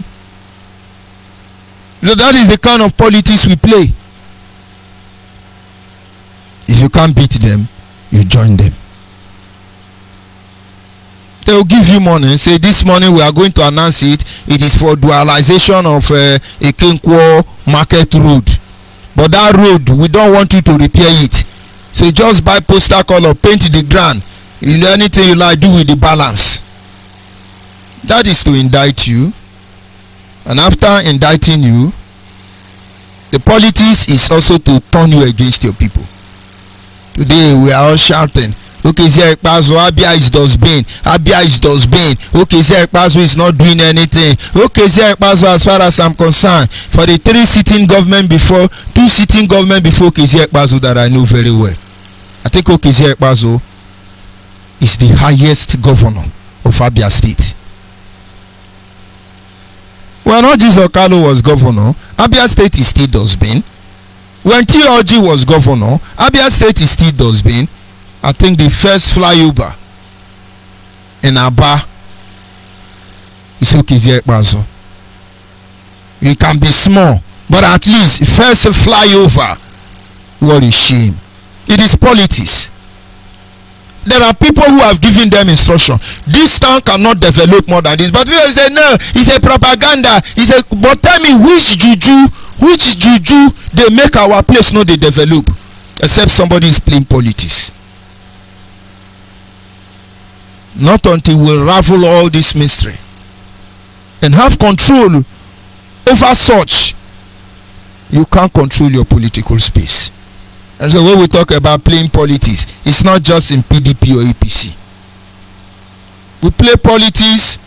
Speaker 4: So that is the kind of politics we play. If you can't beat them, you join them. They will give you money and say, this morning we are going to announce it. It is for dualization of a Kinkwo market road. But that road, we don't want you to repair it. So just buy postal color, paint the ground. Anything you like, do with the balance. That is to indict you. And after indicting you, the politics is also to turn you against your people. Today we are all shouting, okay, Zé Ekpazo, Abia is dustbin. Abia is dustbin. Okay, Zé Ekpazo is not doing anything. Okay, Zé Ekpazo, as far as I'm concerned, for the 2 sitting government before okay, Zé Ekpazo that I know very well. I think okay, Zé Ekpazo is the highest governor of Abia State. When Orji Okalo was governor, Abia State is still dustbin. When T. Orji was governor, Abia State is still dustbin. I think the first flyover in Aba is Zé Ekpazo. It can be small, but at least first flyover. What a shame. It is politics. There are people who have given them instruction. This town cannot develop more than this. But people say no, it's a propaganda. But tell me which juju they make our place not they develop, except somebody is playing politics. Not until we ravel all this mystery and have control over such, you can't control your political space. And so when we talk about playing politics, it's not just in PDP or APC. We play politics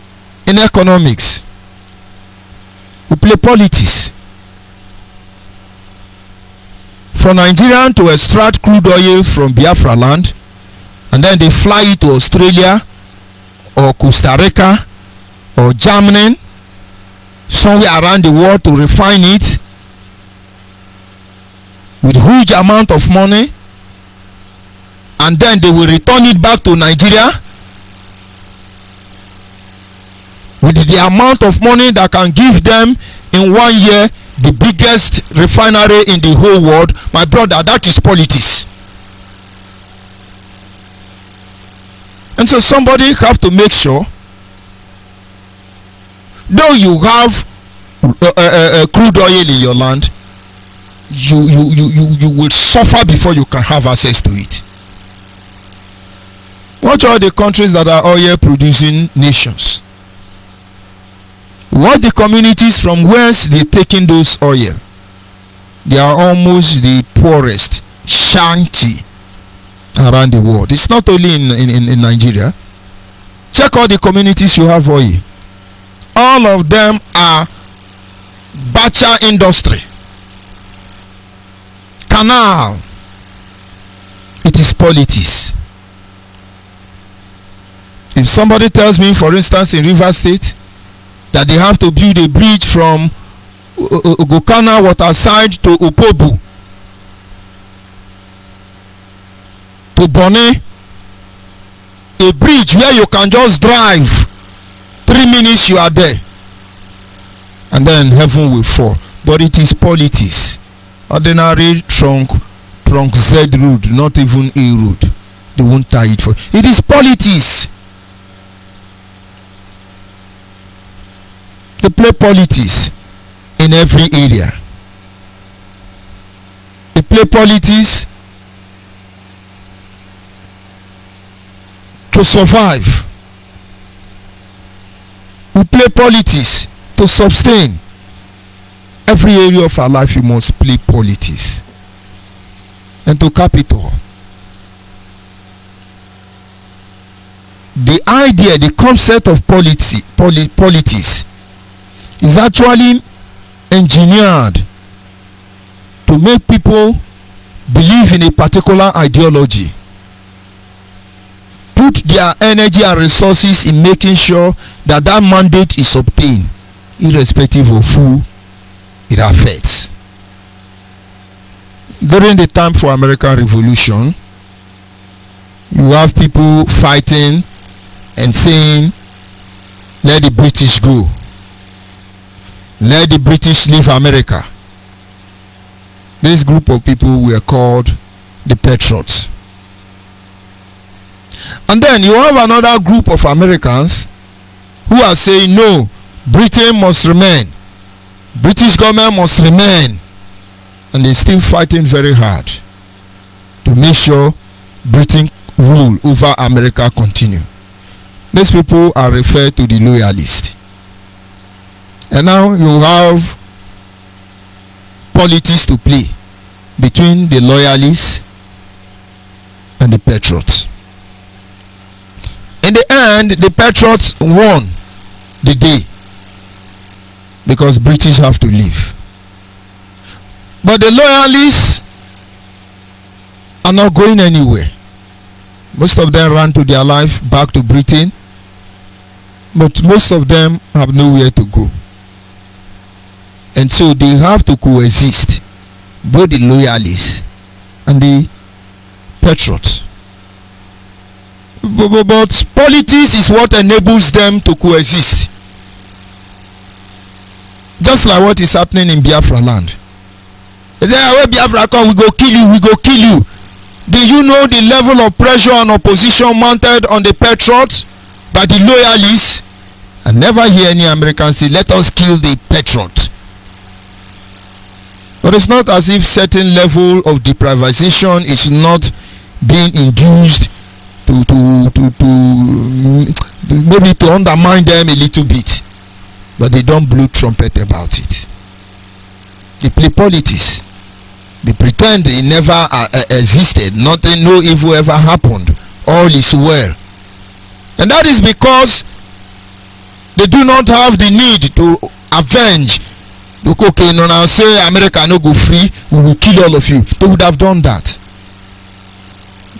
Speaker 4: in economics. We play politics. For Nigerians to extract crude oil from Biafra land, and then they fly it to Australia or Costa Rica or Germany, somewhere around the world, to refine it with huge amount of money, and then they will return it back to Nigeria with the amount of money that can give them in 1 year the biggest refinery in the whole world. My brother, that is politics. And so somebody have to make sure, though you have crude oil in your land, you will suffer before you can have access to it. Watch all the countries that are oil producing nations. What the communities from whence they taking those oil? They are almost the poorest. Shanty. around the world. It's not only in Nigeria. Check all the communities you have for you. All of them are butcher industry. Canal. It is politics. If somebody tells me, for instance, in River State, that they have to build a bridge from Ogokana Waterside to Opobu, to Bonnet, a bridge where you can just drive 3 minutes, you are there, and then heaven will fall. But it is politics. Ordinary trunk Z road, not even A road, they won't tie it for. It is politics. They play politics in every area. They play politics to survive. We play politics to sustain. Every area of our life you must play politics. And to capital. The idea, the concept of politics is actually engineered to make people believe in a particular ideology, put their energy and resources in making sure that that mandate is obtained, irrespective of who it affects. During the time for American Revolution, you have people fighting and saying, let the British go. Let the British leave America. This group of people were called the Patriots. And then you have another group of Americans who are saying, no, Britain must remain. British government must remain. And they're still fighting very hard to make sure Britain rule over America continue. These people are referred to the loyalists. And now you have politics to play between the loyalists and the patriots. In the end, the patriots won the day because British have to leave. But the loyalists are not going anywhere. Most of them ran to their life back to Britain, but most of them have nowhere to go. And so they have to coexist, both the loyalists and the patriots. But politics is what enables them to coexist. Just like what is happening in Biafra land. They say, where Biafra come, we go kill you, we go kill you. Do you know the level of pressure and opposition mounted on the patriots by the loyalists? I never hear any American say, let us kill the patriots. But it's not as if certain level of deprivation is not being induced to maybe to undermine them a little bit. But they don't blow trumpet about it. They play politics. They pretend it never existed. Nothing, no evil ever happened. All is well. And that is because they do not have the need to avenge. Look, okay, no, now say America no go free, we will kill all of you. They would have done that.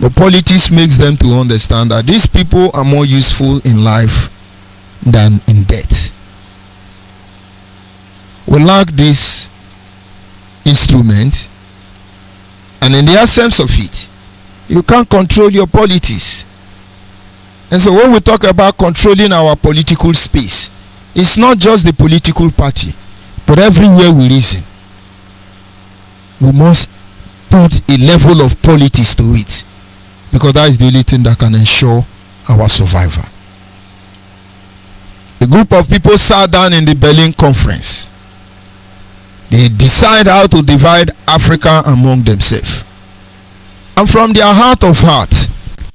Speaker 4: But politics makes them to understand that these people are more useful in life than in death. We lack this instrument, and in the absence of it, you can't control your politics. And so when we talk about controlling our political space, it's not just the political party, but everywhere we reason, we must put a level of politics to it, because that is the only thing that can ensure our survival. A group of people sat down in the Berlin conference. They decide how to divide Africa among themselves. And from their heart of heart,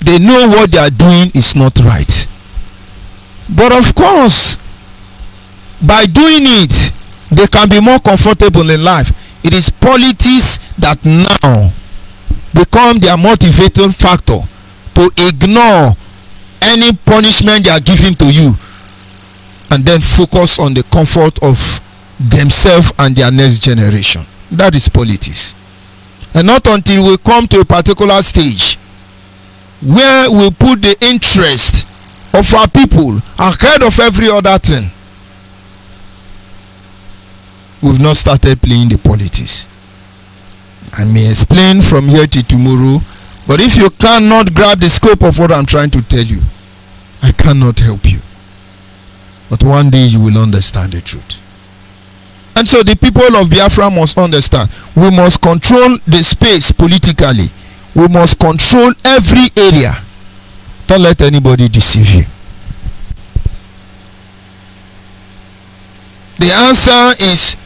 Speaker 4: they know what they are doing is not right. But of course, by doing it, they can be more comfortable in life. It is politics that now become their motivating factor to ignore any punishment they are giving to you, and then focus on the comfort of themselves and their next generation. That is politics. And not until we come to a particular stage where we put the interest of our people ahead of every other thing, we've not started playing the politics. I may explain from here to tomorrow, but if you cannot grab the scope of what I'm trying to tell you, I cannot help you. But one day you will understand the truth. And so the people of Biafra must understand, we must control the space politically. We must control every area. Don't let anybody deceive you. The answer is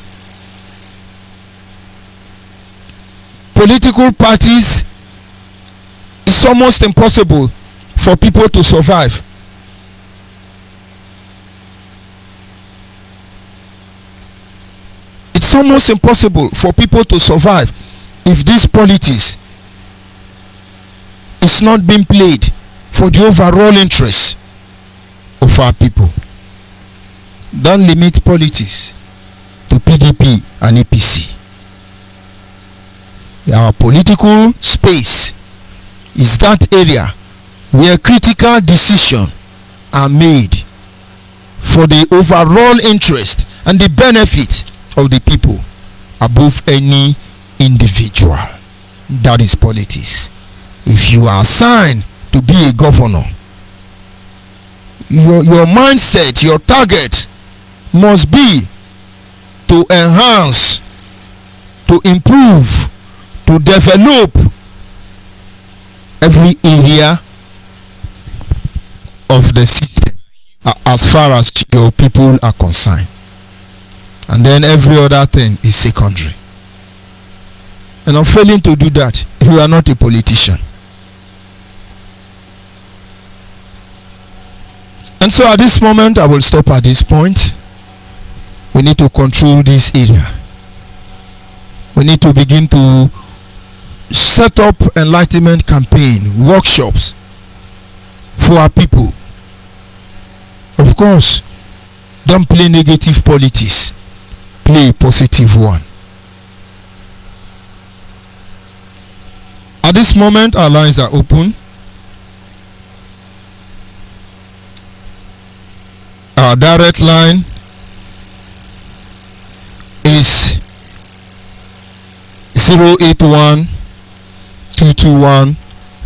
Speaker 4: political parties. It's almost impossible for people to survive. It's almost impossible for people to survive if this politics is not being played for the overall interest of our people. Don't limit politics to PDP and APC. Our political space is that area where critical decisions are made for the overall interest and the benefit of the people above any individual. That is politics. If you are assigned to be a governor, your mindset, your target must be to enhance, to improve, to develop every area of the system as far as your people are concerned. And then every other thing is secondary. And I'm failing to do that. You are not a politician. And so at this moment, I will stop at this point. We need to control this area. We need to begin to set up enlightenment campaign, workshops for our people. Of course, don't play negative politics. Play a positive one. At this moment, our lines are open. Our direct line is 081 221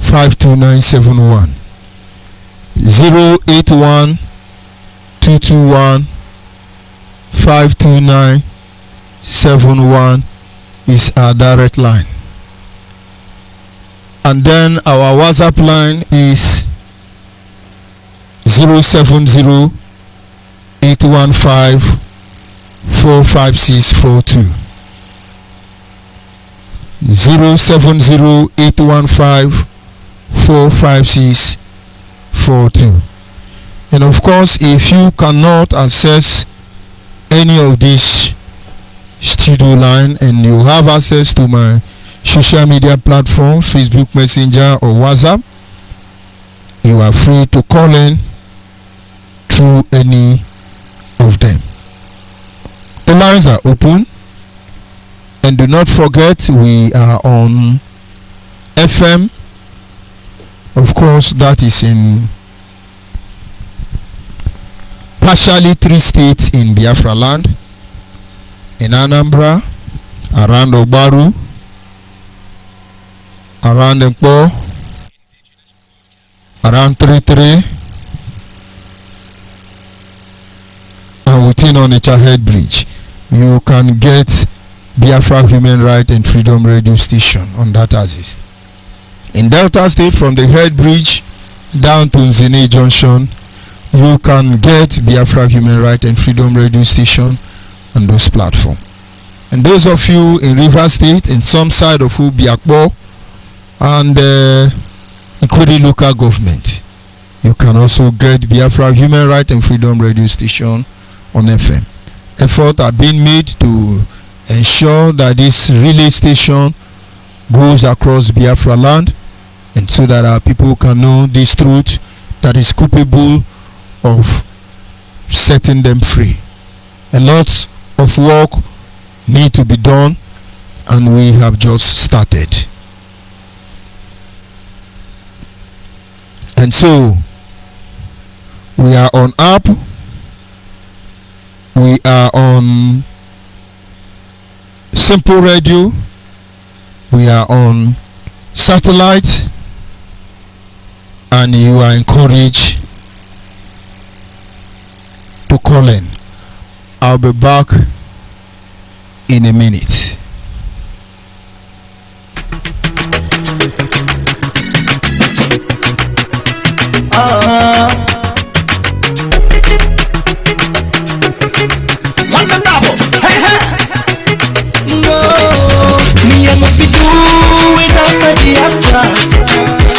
Speaker 4: 52971. 081 221 52971 is our direct line. And then our WhatsApp line is 070 815 45642. 070 815 45642. And of course, if you cannot access any of this studio line and you have access to my social media platform, Facebook Messenger or WhatsApp, you are free to call in through any of them. The lines are open, and do not forget we are on FM. Of course, that is in partially 3 states in Biafra land, in Anambra, around Obaru, around Mpo, around 33, and within Onitsha Head Bridge. You can get Biafra Human Right and Freedom Radio Station on that axis. In Delta State, from the Head Bridge down to Nzine Junction, you can get Biafra Human Right and Freedom Radio Station on those platforms. And those of you in River State, in some side of Ubiakbo and Ikwiri local government, you can also get Biafra Human Right and Freedom Radio Station on FM. Efforts are being made to ensure that this relay station goes across Biafra land, and so that our people can know this truth that is capable of setting them free. A lot of work need to be done, and we have just started. And so we are on app, we are on Simple Radio, we are on satellite, and you are encouraged to call in. I'll be back in a minute.
Speaker 3: Me and what we do without my BIAFRA.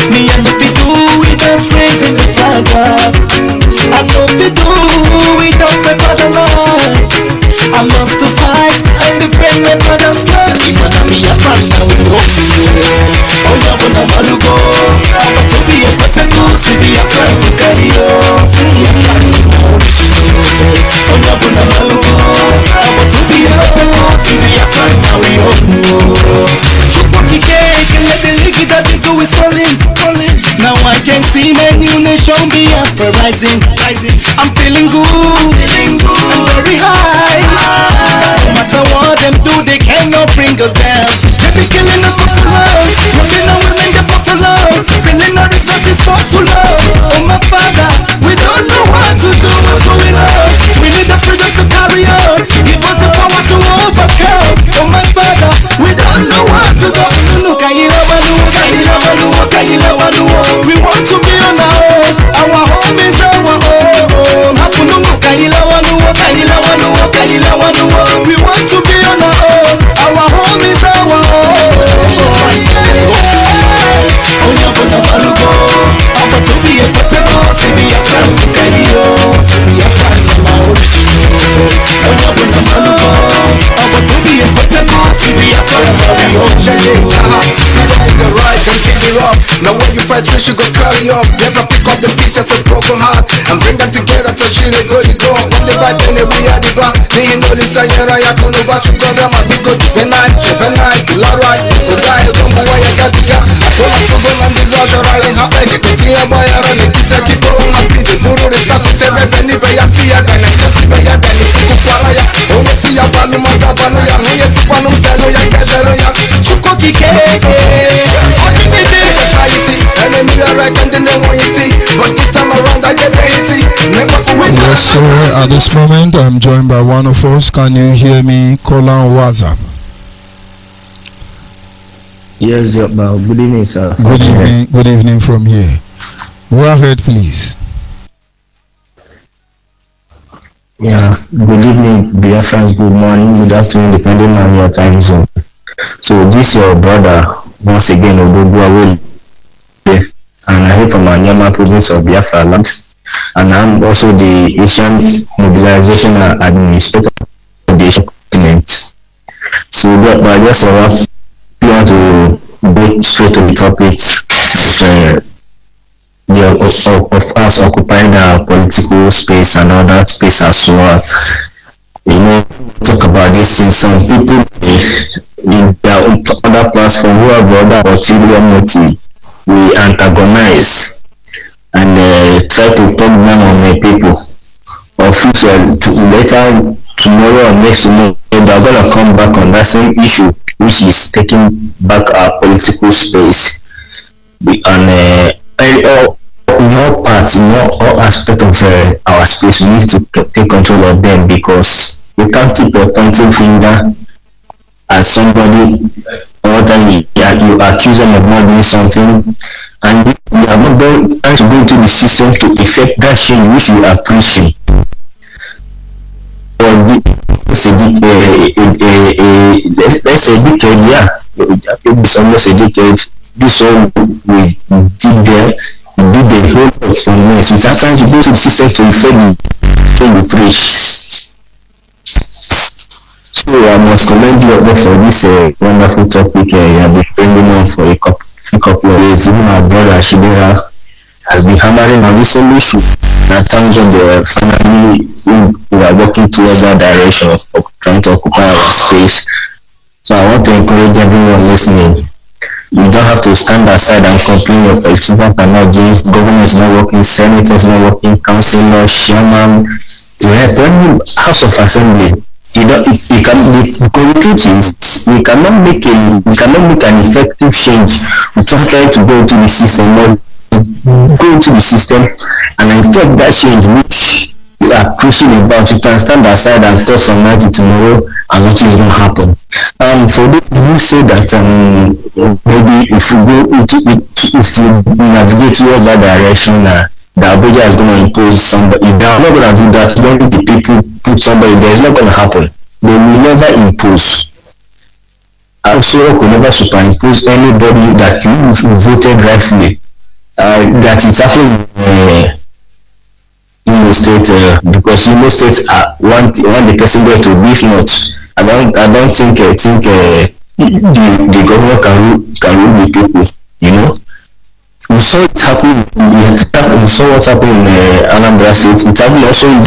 Speaker 3: Me and what we do without praising the Father. I know we do without my fatherland. I must to fight and defend my father's land. Even I'm BIAFRA now we hope you. Oh yeah, when I'm all go, I'm to be a protector. See BIAFRA we carry on. Oh yeah, when I'm all go, I'm to be a protector. See BIAFRA now we hope you. Let the league that is always calling. Now I can see my new nation BIAFRA rising. I'm feeling good, I'm very high. No matter what them do, they cannot bring us down. They be killing us for so long, robbing our women they for so long, selling our resources for too long. Oh my Father, we don't know what to do, what's going on. We need the freedom to carry on, give us the power to overcome. Oh my Father, we don't know what to do. We want to be on our home is our home. We want to be on our home is our now when you fight, we should go carry up. Never pick up the pieces of broken heart and bring them together to she they go to go. When they fight, then we are the back. They know this I can no back to come down my big good. When I, the Lord right, the guy who don't go where I got the guy. I told my children and this are rallying happen. The team boy around the teacher keep on happy. The Zuru the Sassy said, Benny Baya Fia, and I said, Baya Benny Kukualaya. Oh, you see a Baluma Gabaluya, who is one of fellow Yakazaroya. Chukoti Keke.
Speaker 4: Yes, sir. At this moment, I'm joined by one of us. Can you hear me? Kolan Waza.
Speaker 5: Yes, good evening, sir.
Speaker 4: Good evening. Good evening from here. Go ahead, please.
Speaker 5: Yeah, good evening, Biafrans. Good morning, good afternoon, depending on your time zone. So this your brother once again Odoguawe, and I hail from Anyama province of Biafra land, and I'm also the Asian Mobilization Administrator of the Asian continent. So I just want to go straight to the topic of us occupying the political space and other space as well. You know, talk about this thing. Some people in their other platform who have other ulterior motive, we antagonize and try to talk down on the people. Of which later tomorrow or next tomorrow they're gonna come back on that same issue, which is taking back our political space. And in all parts, in all aspects of our space, we need to take control of them, because we can't keep a pointing finger at somebody all the time. You accuse them of not doing something, and we are not trying to go into the system to effect that change which we are preaching. Let's say decade, yeah, it's almost a decade. This all we did there. We did the whole of somewhere. So it's trying to go to the system to effect the preach. So I must commend you also for this wonderful topic you have been bringing on for a couple of days. Even our brother Shidera has been hammering on this same issue. In terms of the finally we are working towards that direction of trying to occupy our space. So I want to encourage everyone listening. You don't have to stand aside and complain your politicians are not doing, government is not working, senate is not working, councillor, chairman, rep, house of assembly. Because the truth is we cannot make an effective change without trying to go into the system or go into the system and effect that change which we are preaching about. You can stand aside and talk from now to tomorrow and nothing is going to happen. For those who say that maybe if you navigate towards that direction, the Abuja is going to impose somebody. They are not going to do that when the people put somebody there. It's not going to happen. They will never impose. Also, could never superimpose anybody that you voted rightfully. That is happening in the state because in most states want the person there to be. If not, I don't think the government can rule the people. You know, we saw it happen. We saw what happened in Anambra State. It happened also in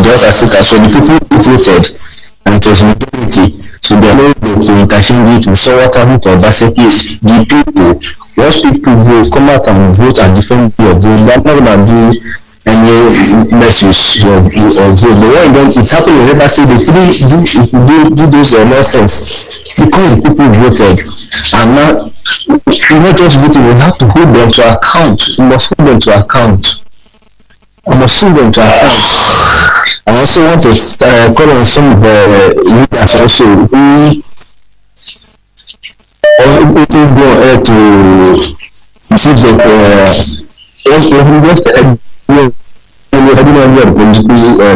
Speaker 5: Delta State as well. The people voted, and it was majority. So they are not able to interchange it. We saw what happened to Obaseki. The people, once people vote, come out and vote and defend your vote. They are not going to do any message or vote. But when it happened in River State, they do those nonsense because the people voted. And now, we not just voting, we have to hold them to account. We must hold them to account. I must hold them to account. I also want to call on some of the leaders also who go ahead to give the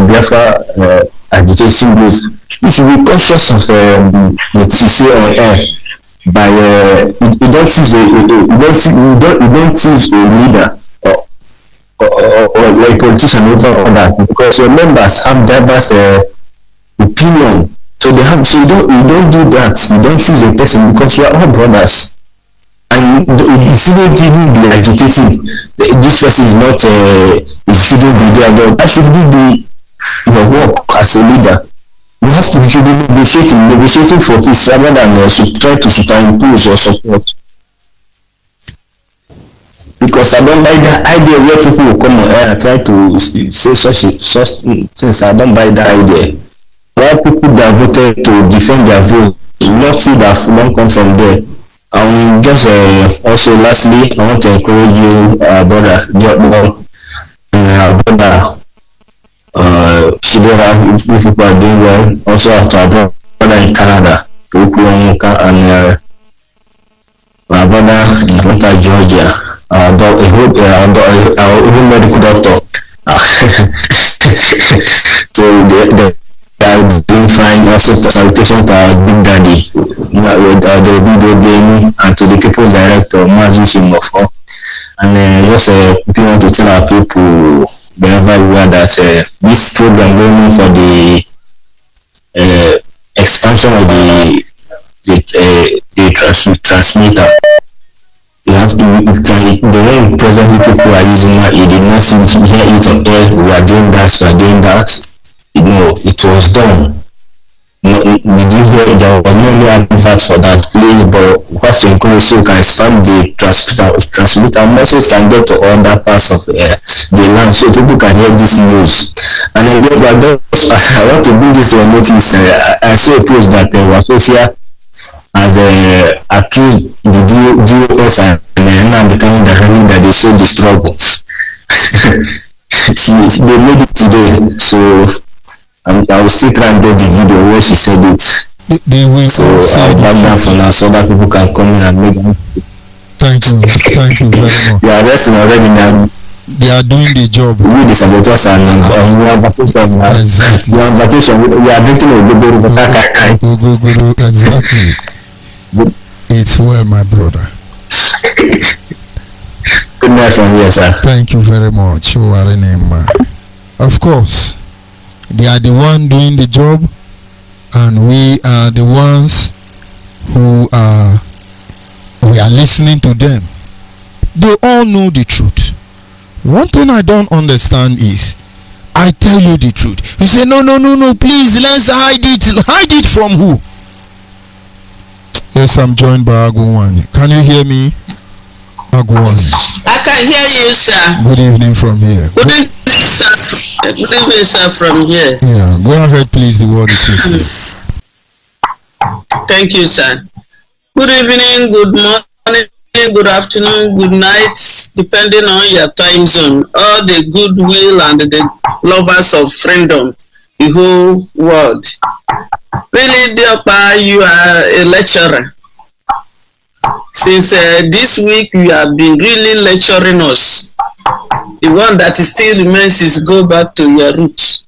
Speaker 5: BIAFRA agitation group. You should be conscious of what you say on air. By you don't choose a leader or a politician over that, because your members have diverse opinion. So you don't do that. You don't choose a person because you are all brothers. And you shouldn't even be agitating. This person is not. You shouldn't be there. That should be your work as a leader. You have to be negotiating for peace rather than try to superimpose or support. Because I don't buy the idea where people will come on air and try to say such things. I don't buy that idea. Why people that voted to defend their vote, not see that don't come from there. Just also lastly, I want to encourage you, brother, brother Shidera, if people are doing well. Also after our brother in Canada, and our brother in Atlanta, Georgia. Even medical doctor. So they are doing fine. Also, salutation to our big daddy, the video game, and to the people director, Mazu Shimofo. And just we want to tell our people wherever we are that this program going on for the expansion of the transmitter. You have to, the way presently people are using it, did not seem to hear it on air. We are doing that, we are doing that. No, it was done. No, did you hear it? There was no new advert for that, please, but we have to encourage so we can expand the transmitter messages can get to other parts of the land so people can hear this news. And then I want to bring this to a notice. I saw a post that Wasofia as accused the DOS and now becoming the enemy that they sold the struggle. They made it today, so I will still try and get the video where she said it.
Speaker 4: They will.
Speaker 5: So I'll back down for now so that people can come in and make them.
Speaker 4: Thank you very much.
Speaker 5: They are resting already now.
Speaker 4: They are doing the job.
Speaker 5: We the saboteurs and we are vacation now.
Speaker 4: Exactly.
Speaker 5: We are on vacation. We are drinking a good
Speaker 4: exactly. It's well, my brother.
Speaker 5: Good night from here, sir.
Speaker 4: Thank you very much. Of course, they are the one doing the job, and we are the ones who we are listening to them. They all know the truth. One thing I don't understand is, I tell you the truth, you say no, please, let's hide it. Hide it from who? Yes, I'm joined by Agwanye. Can you hear me, Agwanye?
Speaker 6: I can hear you, sir.
Speaker 4: Good evening from here.
Speaker 6: Good evening, sir. Good evening, sir, from here.
Speaker 4: Yeah, go ahead, please. The word is listening.
Speaker 6: Thank you, sir. Good evening, good morning, good afternoon, good night, depending on your time zone. All the goodwill and the lovers of freedom, the whole world. Really, dear Pa, you are a lecturer. Since this week, you have been really lecturing us. The one that still remains is go back to your roots.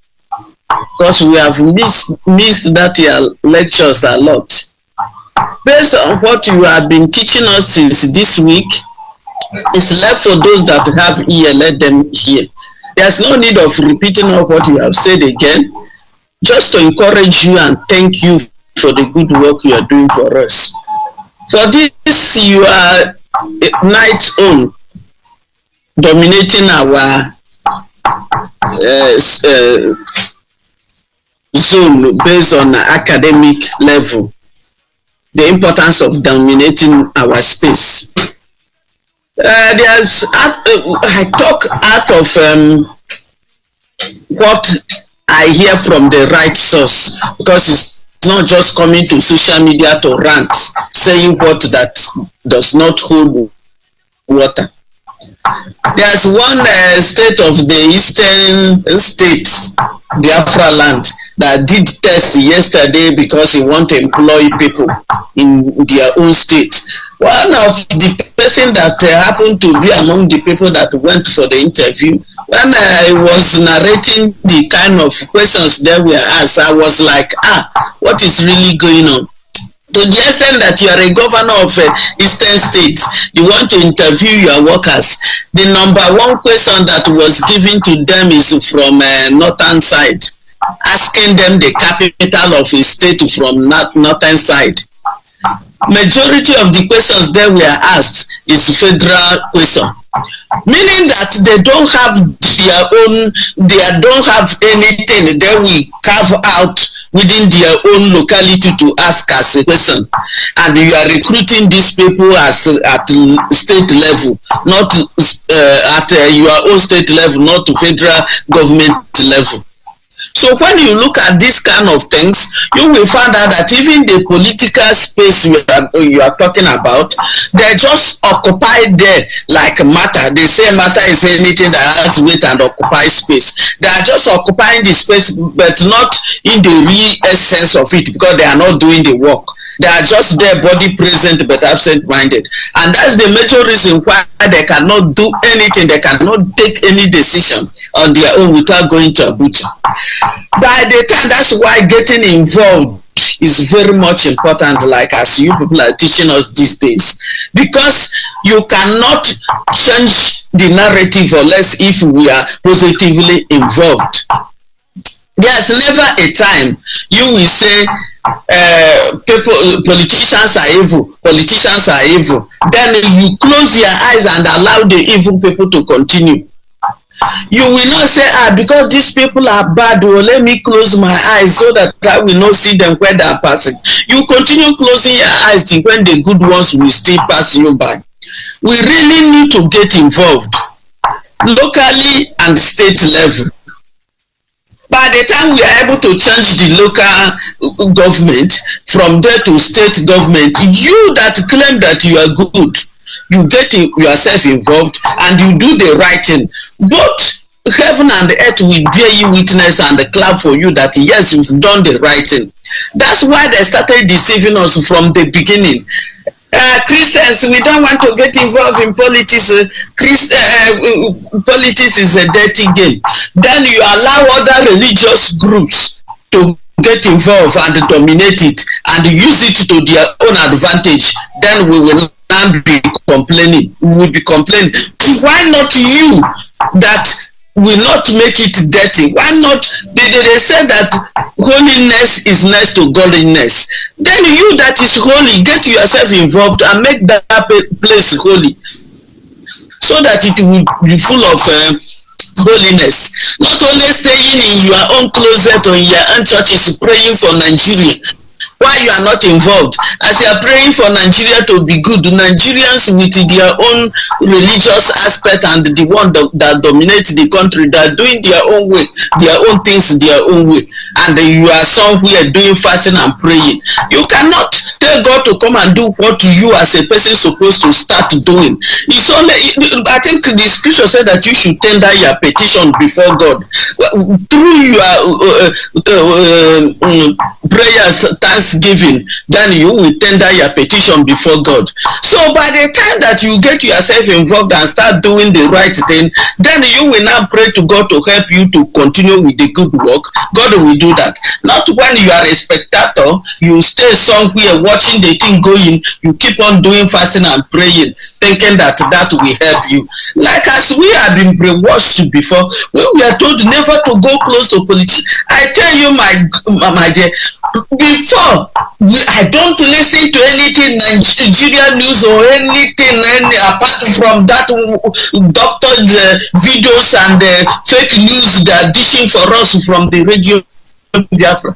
Speaker 6: Because we have missed that your lectures a lot. Based on what you have been teaching us since this week, it's left for those that have ear, let them hear. There's no need of repeating of what you have said again, just to encourage you and thank you for the good work you are doing for us. For this, you are night own, dominating our zone based on academic level. The importance of dominating our space. I talk out of what I hear from the right source, because it's not just coming to social media to rant, saying what that does not hold water. There's one state of the eastern states, BIAFRA land, that did test yesterday because he want to employ people in their own state. One of the person that happened to be among the people that went for the interview, when I was narrating the kind of questions that were asked, I was like, what is really going on? To the extent that you are a governor of eastern state, you want to interview your workers. The number one question that was given to them is from northern side, asking them the capital of a state from northern side. Majority of the questions that were asked is federal question, meaning that they don't have their own, they don't have anything that we carve out within their own locality to ask as a question, and you are recruiting these people as at state level, not at your own state level, not to federal government level. So when you look at these kind of things, you will find out that even the political space you are talking about, they're just occupied there like matter. They say matter is anything that has weight and occupies space. They are just occupying the space, but not in the real essence of it, because they are not doing the work. They are just there, body present but absent-minded. And that's the major reason why they cannot do anything. They cannot take any decision on their own without going to Abuja. By the time, that's why getting involved is very much important, like as you people are teaching us these days. Because you cannot change the narrative unless if we are positively involved. There's never a time you will say politicians are evil, politicians are evil. Then you close your eyes and allow the evil people to continue. You will not say, because these people are bad, well, let me close my eyes so that I will not see them when they are passing. You continue closing your eyes when the good ones will still pass you by. We really need to get involved locally and state level. By the time we are able to change the local government from there to state government, you that claim that you are good, you get yourself involved and you do the right thing. Both heaven and earth will bear you witness and clap for you that yes, you've done the right thing. That's why they started deceiving us from the beginning. Christians, we don't want to get involved in politics. Politics is a dirty game. Then you allow other religious groups to get involved and dominate it and use it to their own advantage. Then we will not be complaining. We will be complaining. Why not you that will not make it dirty. Why not? They say that holiness is next to godliness. Then you that is holy, get yourself involved and make that place holy, so that it will be full of holiness. Not only staying in your own closet or in your own churches praying for Nigeria. Why you are not involved? As you are praying for Nigeria to be good, Nigerians with their own religious aspect and the one that dominate the country, that are doing their own way, their own things their own way, and you are somewhere doing fasting and praying. You cannot tell God to come and do what you as a person supposed to start doing. It's only, I think the scripture said that you should tender your petition before God through your prayers, thanksgiving. Then you will tender your petition before God. So by the time that you get yourself involved and start doing the right thing, then you will now pray to God to help you to continue with the good work. God will do that. Not when you are a spectator, you stay somewhere watching the thing going, you keep on doing fasting and praying, thinking that that will help you. Like as we have been brainwashed before, when we are told never to go close to politics. I tell you, my dear, before I don't listen to anything Nigeria news or anything apart from that doctor videos and fake news they are dishing for us from the radio BIAFRA.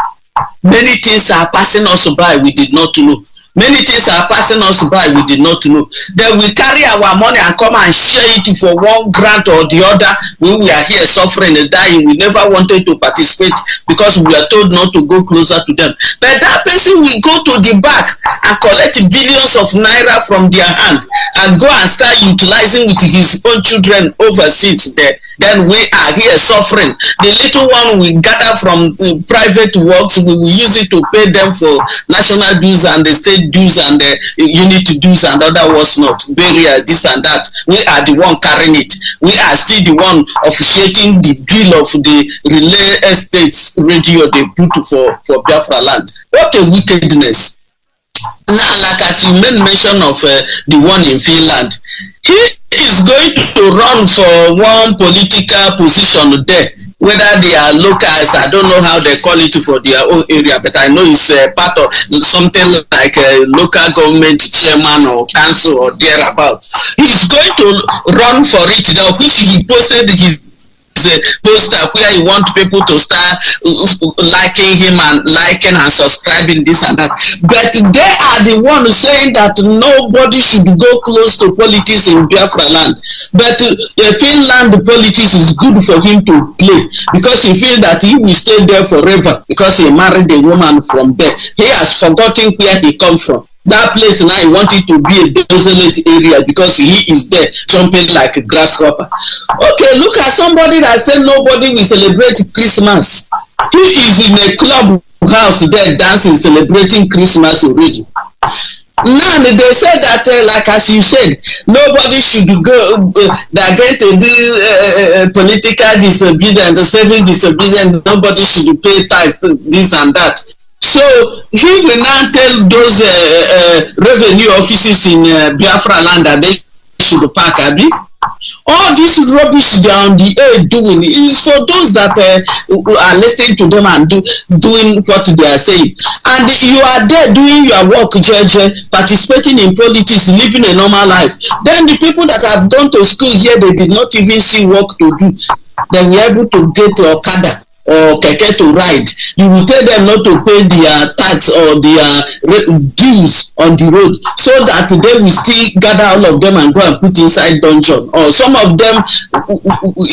Speaker 6: Many things are passing us by, we did not know. Many things are passing us by, we did not know. Then we carry our money and come and share it for one grant or the other. When we are here suffering and dying, we never wanted to participate because we are told not to go closer to them. But that person will go to the back and collect billions of naira from their hand and go and start utilizing with his own children overseas there. Then we are here suffering. The little one we gather from private works, we will use it to pay them for national dues and the state dues and the unit dues and other was not, burial, this and that. We are the one carrying it. We are still the one officiating the bill of the relay estates radio they put for Biafra land. What a wickedness. Now, like as you made mention of the one in Finland, he is going to run for one political position there. Whether they are locals, I don't know how they call it for their own area, but I know it's part of something like a local government chairman or council or thereabout. He's going to run for it now, which he posted his poster where he wants people to start liking him and liking and subscribing this and that. But they are the ones saying that nobody should go close to politics in Biafra land. But Finland politics is good for him to play because he feels that he will stay there forever because he married a woman from there. He has forgotten where he comes from. That place now he wanted to be a desolate area because he is there jumping like a grasshopper. Okay, look at somebody that said nobody will celebrate Christmas. He is in a club house there dancing, celebrating Christmas already. Now they say that, like as you said, nobody should go. They are going to do political disobedience, civil disobedience. Nobody should pay tax, this and that. So he will now tell those revenue offices in Biafra land that they should pack, Abi. All this rubbish they are on the air doing is for those that are listening to them and doing what they are saying. And you are there doing your work, participating in politics, living a normal life. Then the people that have gone to school here, they did not even see work to do. They were able to get Okada or keke to ride. You will tell them not to pay their tax or their dues on the road, so that they will still gather all of them and go and put inside dungeon. Or some of them,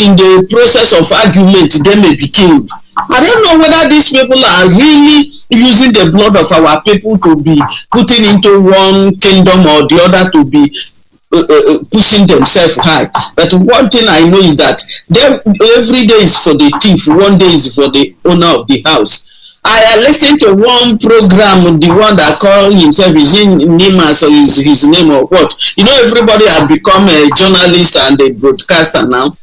Speaker 6: in the process of argument, they may be killed. I don't know whether these people are really using the blood of our people to be putting into one kingdom or the other to be pushing themselves high. But one thing I know is that every day is for the thief, one day is for the owner of the house. I listened to one program, the one that called himself, is in Nimas or his name or what. You know, everybody has become a journalist and a broadcaster now.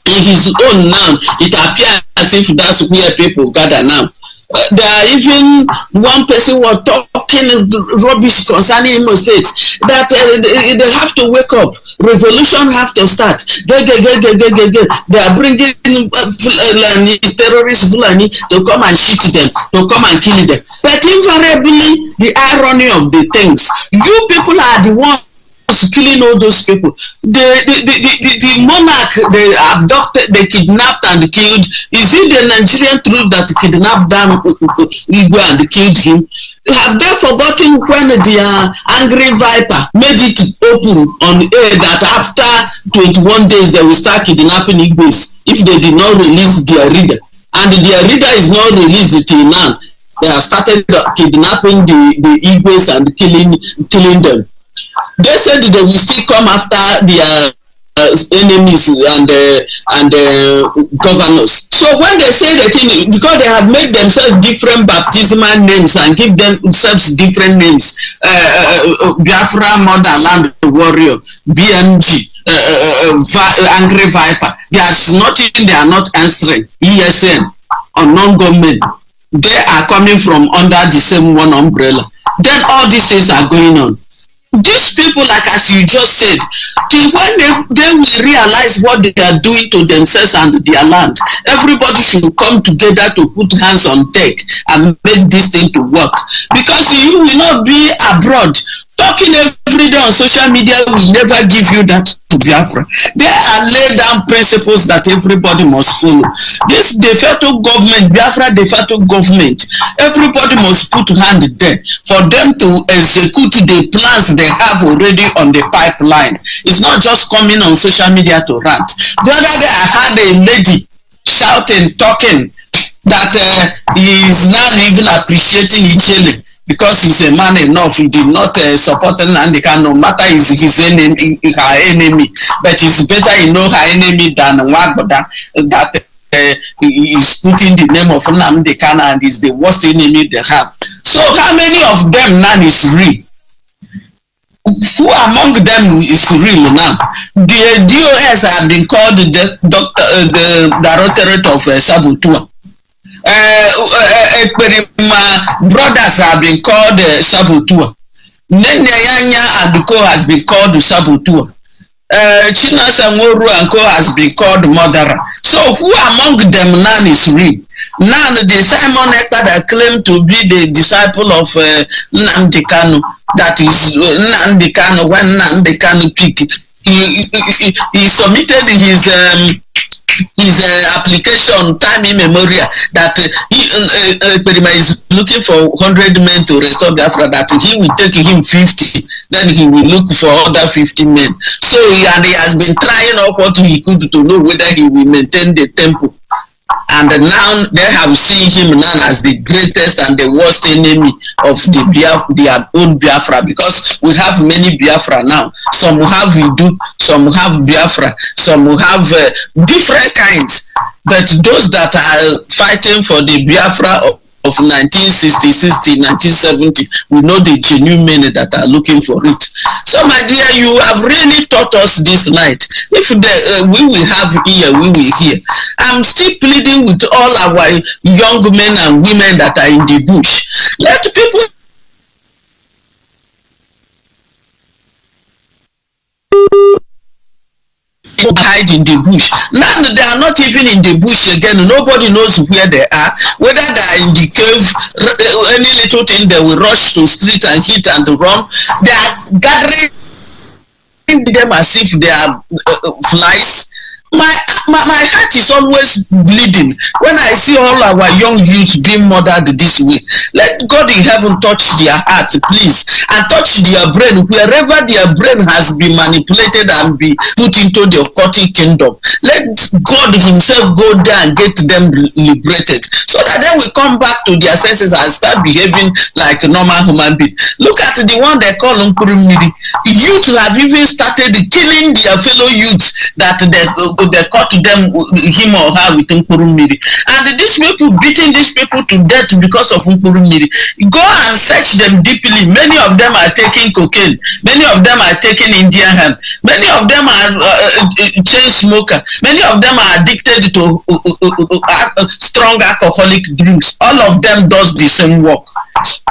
Speaker 6: In his own now, it appears as if that's where people gather now. There are even one person was talking rubbish concerning Imo State that they have to wake up. Revolution have to start. They are bringing terrorists Fulani to come and shoot them, to come and kill them. But invariably, the irony of the things, you people are the ones killing all those people. The monarch they abducted, they kidnapped and killed. Is it the Nigerian troop that kidnapped Dan Igwe and killed him? Have they forgotten when the angry viper made it open on air that after 21 days they will start kidnapping Igwes if they did not release their reader? And their reader is not released till now. They have started kidnapping the Igwes and killing them. They said they will still come after their enemies and governors. So when they say that, because they have made themselves different baptismal names and give themselves different names, Biafra, Motherland Warrior, BMG, Angry Viper, there's nothing they are not answering. ESN or non-government, they are coming from under the same one umbrella. Then all these things are going on. These people, like as you just said, when they will realize what they are doing to themselves and their land, everybody should come together to put hands on deck and make this thing to work. Because you will not be abroad. Talking every day on social media will never give you that to Biafra. There are laid down principles that everybody must follow. This de facto government, Biafra de facto government, everybody must put hand there for them to execute the plans they have already on the pipeline. It's not just coming on social media to rant. The other day I had a lady shouting, talking that he is not even appreciating Ichele, because he's a man enough. He did not support Nandika, no matter his enemy, her enemy. But it's better he know her enemy than Wagoda, that he is putting the name of Nandika and is the worst enemy they have. So how many of them now is real? Who among them is real now? The DOS have been called the directorate of Sabotua. My brothers have been called Sabotua. Nenyanya Aduko has been called Sabotua. Chinasa Moru and Co has been called Murderer. So who among them none is real? None. The Simon Ekpa that claimed to be the disciple of Nnamdi Kanu, that is Nnamdi Kanu, when Nnamdi Kanu picked, he submitted his application time immemorial that Perima is looking for 100 men to restore Biafra, that he will take him 50, then he will look for other 50 men. So he has been trying all what he could to know whether he will maintain the temple. And now they have seen him now as the greatest and the worst enemy of their own Biafra, because we have many Biafra now. Some have Idu, some have Biafra, some have different kinds. But those that are fighting for the Biafra of 1960, 1970, we know the genuine men that are looking for it. So my dear, you have really taught us this night. If we will have ear, we will hear. I'm still pleading with all our young men and women that are in the bush. Let people hide in the bush. Now they are not even in the bush again. Nobody knows where they are. Whether they are in the cave, any little thing they will rush to street and hit and run. They are gathering them as if they are flies. My heart is always bleeding when I see all our young youth being murdered this way. Let God in heaven touch their hearts, please, and touch their brain wherever their brain has been manipulated and be put into the occultic kingdom. Let God himself go there and get them liberated, so that they will come back to their senses and start behaving like normal human beings. Look at the one they call Nkurumidi. Youth have even started killing their fellow youths that they they caught them, him or her with Mkpurumiri. And these people beating these people to death because of Mkpurumiri. Go and search them deeply. Many of them are taking cocaine. Many of them are taking Indian hemp. Many of them are chain smoker. Many of them are addicted to strong alcoholic drinks. All of them does the same work.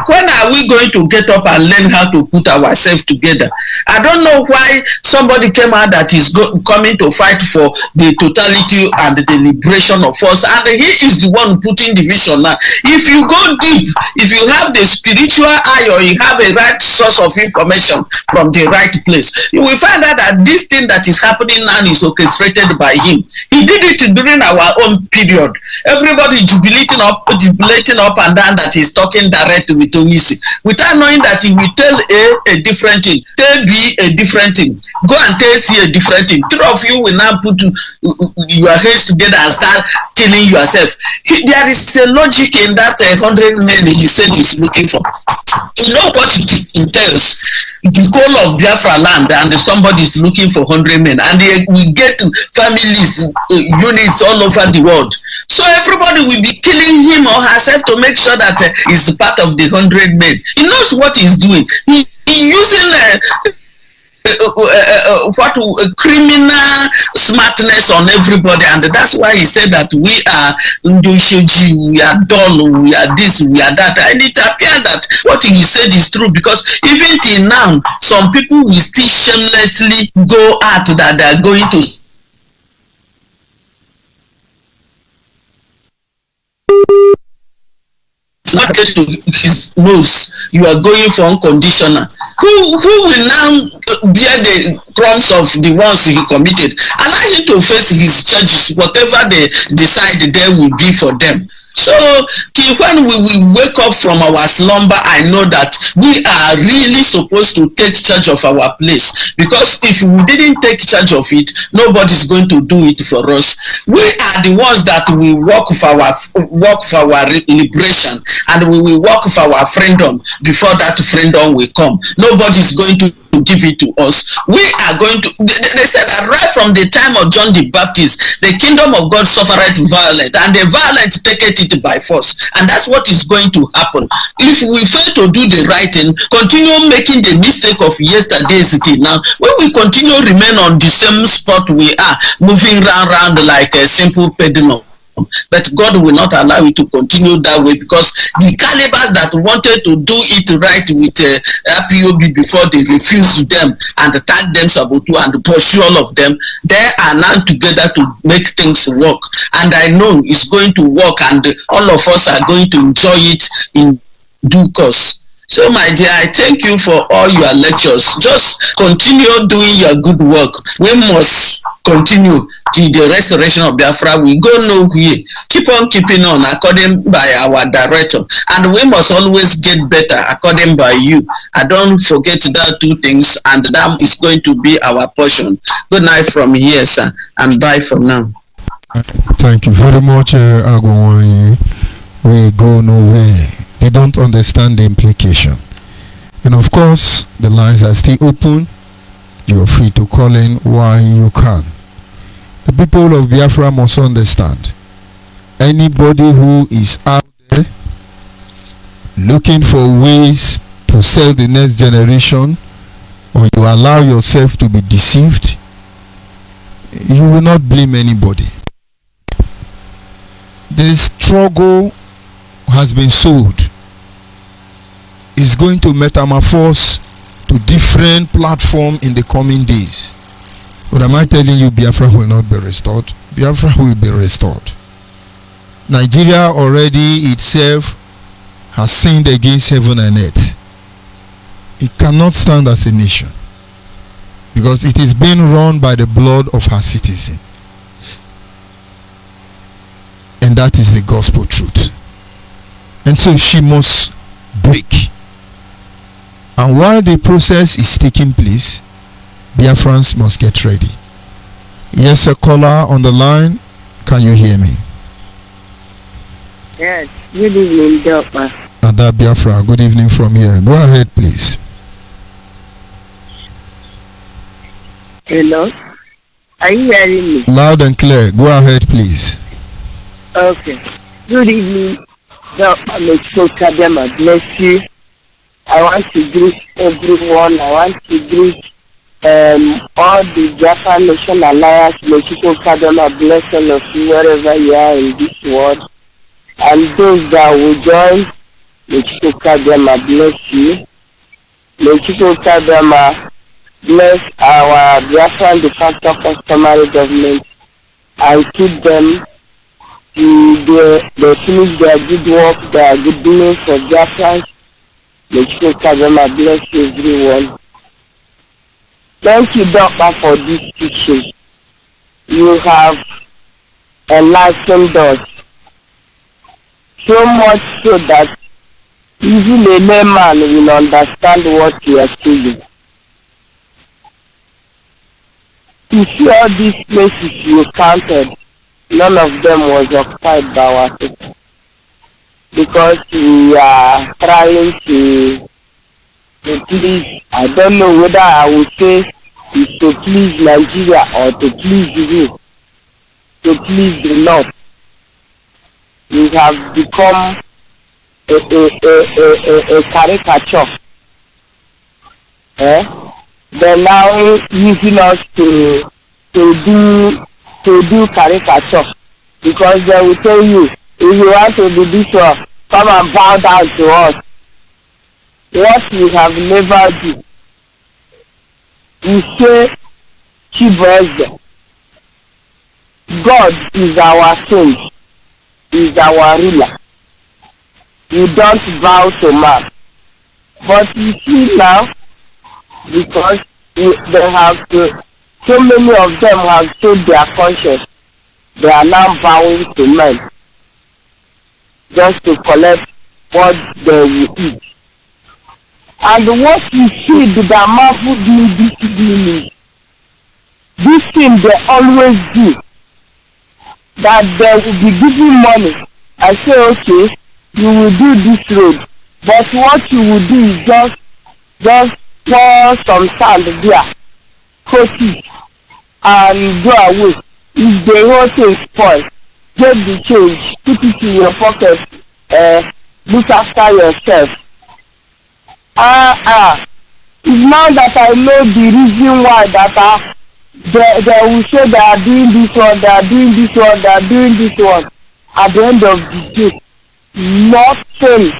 Speaker 6: When are we going to get up and learn how to put ourselves together? I don't know why somebody came out that is coming to fight for the totality and the liberation of us, and he is the one putting the vision now. If you go deep, if you have the spiritual eye or you have a right source of information from the right place, you will find out that this thing that is happening now is orchestrated by him. He did it during our own period. Everybody jubilating up and down that he's talking direct with Onyisi, without knowing that he will tell A different thing, tell B a different thing, go and tell C a different thing. Three of you will now put your heads together and start killing yourself. There is a logic in that 100 men he said he's looking for. You know what it entails? The whole of Biafra land, and somebody is looking for 100 men, and we get families, units all over the world. So everybody will be killing him or herself to make sure that he's part of the 100 men. He knows what he's doing. He's using criminal smartness on everybody, and that's why he said that we are Ndoshoji, we are dull, we are this, we are that. And it appears that what he said is true, because even till now, some people will still shamelessly go out that they are going to not get to his nose. You are going for unconditional. Who will now bear the crumbs of the ones he committed? Allow him to face his charges. Whatever they decide, there will be for them. So when we will wake up from our slumber, I know that we are really supposed to take charge of our place, because if we didn't take charge of it, nobody's going to do it for us. We are the ones that will work for our liberation, and we will work for our freedom before that freedom will come. Nobody's going to give it to us. We are going to, they said that right from the time of John the Baptist, the kingdom of God suffereth violent, and the violent taketh it by force. And that's what is going to happen. If we fail to do the right thing, continue making the mistake of yesterday's till now, when we continue remain on the same spot we are, moving round like a simple pedal. But God will not allow it to continue that way, because the calibers that wanted to do it right with POB before, they refused them and attacked them, Sabotu, and pursue all of them. They are now together to make things work, and I know it's going to work, and all of us are going to enjoy it in due course. So, my dear, I thank you for all your lectures. Just continue doing your good work. We must continue to the restoration of Biafra. We go nowhere. Keep on keeping on according by our director. And we must always get better according by you. I don't forget that two things, and that is going to be our portion. Good night from here, sir, and bye for now.
Speaker 4: Thank you very much, Agwonyi. We go nowhere. They don't understand the implication. And of course, the lines are still open. You are free to call in while you can. The people of Biafra must understand, anybody who is out there looking for ways to sell the next generation, or you allow yourself to be deceived, you will not blame anybody. The struggle has been sold. Is going to metamorphose to different platform in the coming days. But am I telling you Biafra will not be restored? Biafra will be restored. Nigeria already itself has sinned against heaven and earth. It cannot stand as a nation, because it is being run by the blood of her citizens. And that is the gospel truth. And so she must break. And while the process is taking place, Biafrans must get ready. Yes, a caller on the line. Can you hear me?
Speaker 7: Yes. Good evening, Doctor.
Speaker 4: Ada Biafra, good evening from here. Go ahead, please.
Speaker 7: Hello. Are you hearing me?
Speaker 4: Loud and clear. Go ahead, please.
Speaker 7: Okay. Good evening. Bless you. I want to greet everyone. I want to greet all the Biafra Nation Alliance. Mexico Kadema, bless all of you wherever you are in this world. And those that will join, Mexico Kadema, bless you. Mexico Kadema, bless our Biafran de facto customary government and keep them to they finish their good work, their good doing for Biafrans. Mexico Kadema, bless everyone. Thank you, Doctor, for this teaching. You have enlightened us so much so that even a layman will understand what you are saying. You see all these places you counted, none of them was occupied by our people. Because we are trying to please, I don't know whether I would say it's to please Nigeria or to please you, to please the North. We have become a caricature. They're now using us to do caricature, because they will tell you, if you want to do this one, come and bow down to us. What we have never done. We say, Chibweze, God is our king, is our ruler. We don't bow to man. But you see now, because they have to, so many of them have told their conscience, they are now bowing to men just to collect what they will eat. And what you see the Damafu doing this thing they always do, that they will be giving money. I say, okay, you will do this road, but what you will do is just pour some sand there, coat it, and go away. If the whole thing spoils, get the change, put it in your pocket, look after yourself. It's now that I know the reason why that they will say they are doing this one, they are doing this one, they are doing this one. At the end of the day, nothing.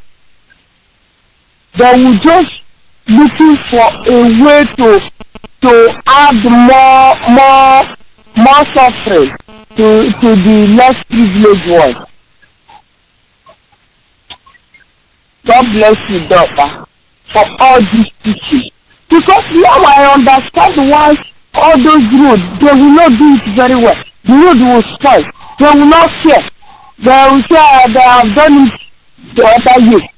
Speaker 7: They will just looking for a way to add more suffering to the less privileged ones. God bless you, Doctor, for all these teachings. Because now I understand why all those roads, they will not do it very well. The road will spoil. They will not care. They will say they have done it the other year.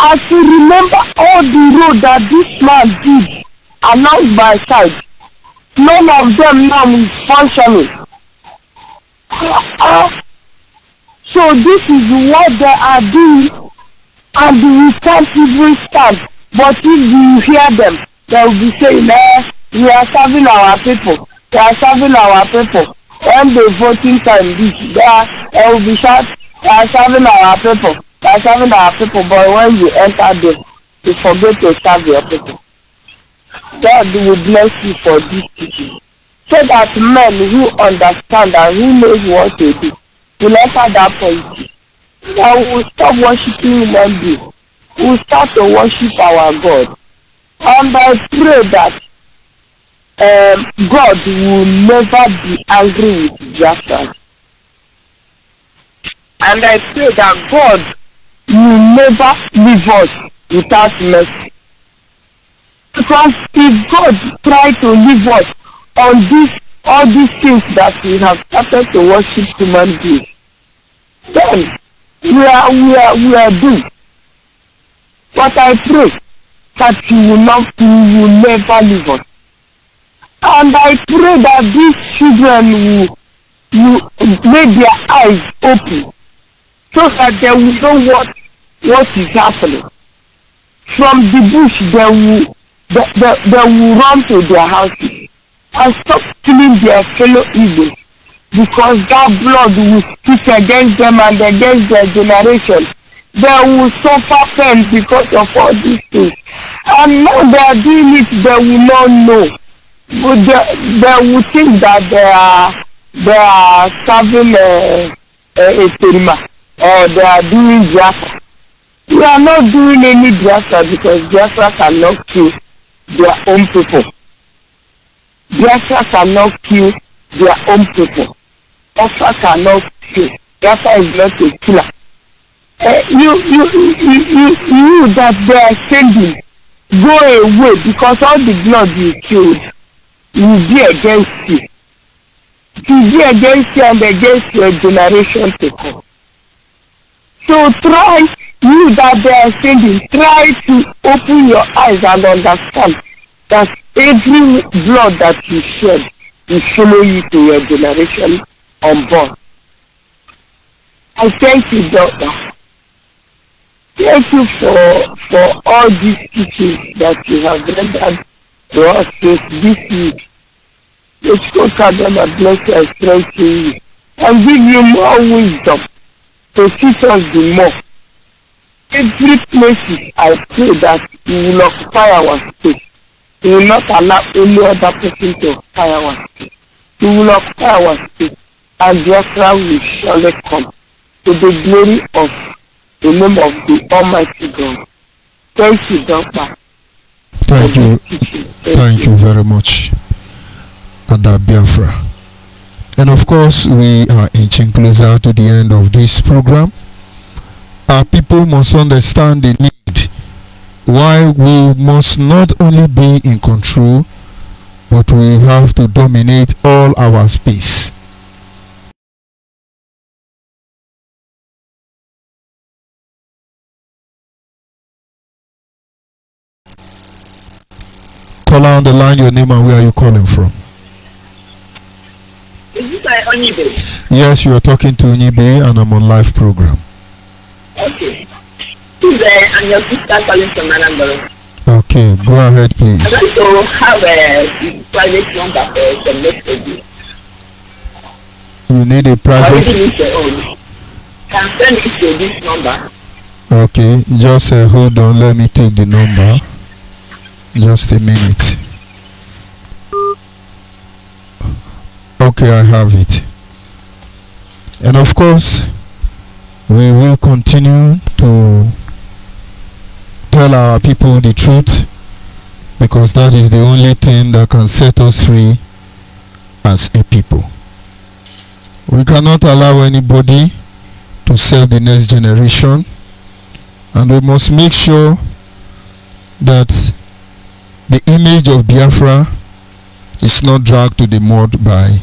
Speaker 7: I should remember all the road that this man did along my side. None of them now is functioning. So this is what they are doing, and we can't even stand. But if you hear them, they will be saying, we are serving our people. We are serving our people. When the voting time reach, they will be shouting, we are serving our people. We are serving our people. But when you enter there, you forget to serve your people. God will bless you for this teaching, so that men who understand and who knows what to do will enter that point. Now we will stop worshiping human beings. We will start to worship our God. And I pray that God will never be angry with Biafra. And I pray that God will never leave us without mercy. Because if God try to leave us on all these things that we have started to worship human beings, then we are doomed. But I pray that He will never leave us. And I pray that these children will make their eyes open, so that they will know what is happening. From the bush, they will run to their houses. and stop killing their fellow Igbos, because that blood will speak against them and against their generation. They will suffer pain because of all these things. And now they are doing it, they will not know. But they will think that they are serving a Terima, or they are doing Biafra. We are not doing any Biafra, because Biafra cannot kill their own people. Biafra cannot kill their own people. Biafra cannot kill. Biafra is not a killer. You that they are sending, go away, because all the blood you killed will be against you. It will be against you and against your generation to come. So try, you that they are sending, try to open your eyes and understand that every blood that you shed will follow you to your generation unborn. I thank you, Doctor. Thank you for all these teachings that you have rendered to us this week. The Lord them and bless you and strengthen you, and give you more wisdom to teach us the more. Every place I pray that you will occupy our space. You will not allow any other person to occupy our space. You will occupy our space, and Biafra will surely come to the glory of the name of the Almighty God. Thank you, Doctor.
Speaker 4: Thank you. Thank you very much, Ada Biafra. And of course, we are inching closer to the end of this program. Our people must understand the need why we must not only be in control, but we have to dominate all our space. Caller on the line, your name and where are you calling from?
Speaker 8: Is this ONYIBE?
Speaker 4: Yes, you are talking to ONYIBE and I'm on live program.
Speaker 8: Okay. I'm your sister calling from Anambra.
Speaker 4: Okay, go ahead please.
Speaker 8: I'd like to have a private number for some messages.
Speaker 4: You need a private?
Speaker 8: Can send it to this number.
Speaker 4: Okay, just hold on, let me take the number. Just a minute. Okay, I have it. And of course, we will continue to tell our people the truth, because that is the only thing that can set us free as a people. We cannot allow anybody to sell the next generation, and we must make sure that the image of Biafra is not dragged to the mud by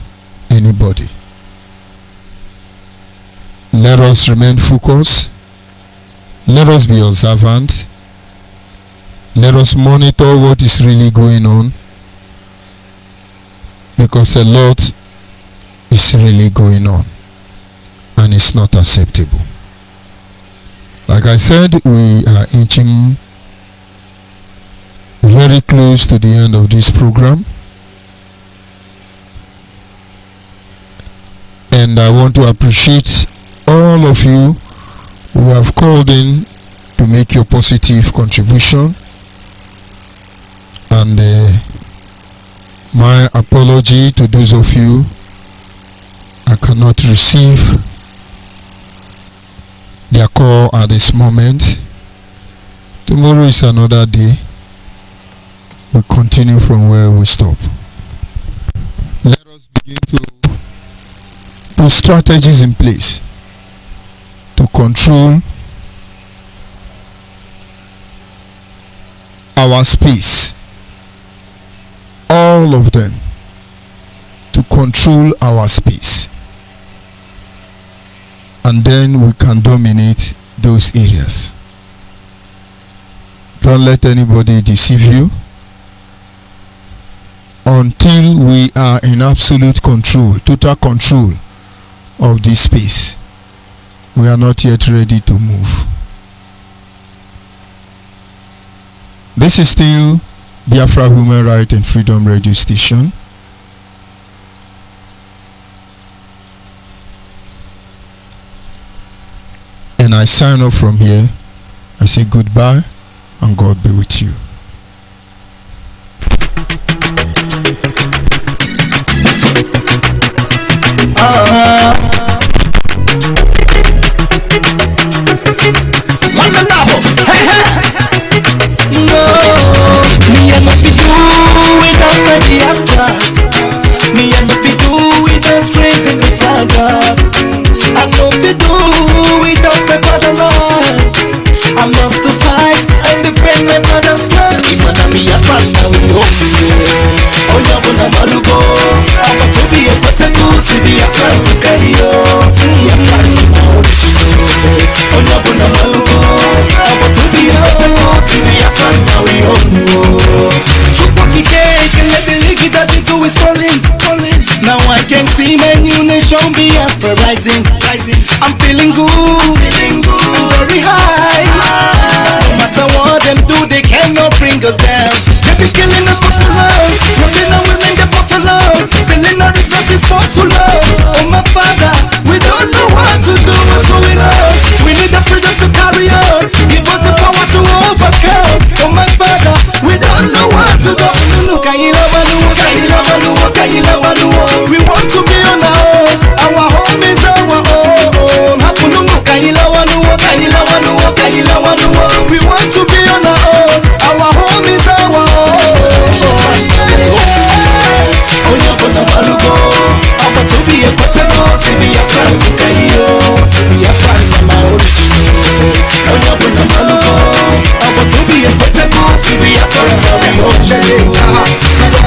Speaker 4: anybody. Let us remain focused. Let us be observant. Let us monitor what is really going on, because a lot is really going on and it's not acceptable. Like I said, we are inching very close to the end of this program, and I want to appreciate all of you who have called in to make your positive contribution, and my apology to those of you I cannot receive their call at this moment. Tomorrow is another day. We'll continue from where we stop. Let us begin to put strategies in place to control our space. All of them, to control our space. And then we can dominate those areas. Don't let anybody deceive you. Until we are in absolute control, total control of this space, we are not yet ready to move. This is still Biafra Human Right and Freedom Radio Station, and I sign off from here. I say goodbye and God be with you.
Speaker 3: Me and nothing do without the BIAFRA. Me and nothing do without praising the flag up. I know we do without my fatherland. I must to fight and defend my father's land. Even a BIAFRA now we hope you. Oh, yeah, when I'm a logo, I'm about to be a protector. See BIAFRA, look at you. BIAFRA, my original. Oh, yeah, when I'm a logo, I'm about to be a protector. See BIAFRA, now we hope you. Let the league that is always calling. Now I can see my new nation BIAFRA rising. I'm feeling good, very high. No matter what them do, they cannot bring us down. They be killing us for so long, robbing our women they for so long, selling our resources for too long. Oh my father, we don't know what to do. What's going on? We need the freedom to carry on. Give us the power to overcome. Oh my father, we don't know what to do. We want to be on our home is our own. We want to be on our home is our own. Oh, yeah, but I'm a logo. I want to be a protector. See BIAFRA, look at you. BIAFRA, my original. Oh, yeah, but I'm a logo. I want to be a protector. See BIAFRA, my original.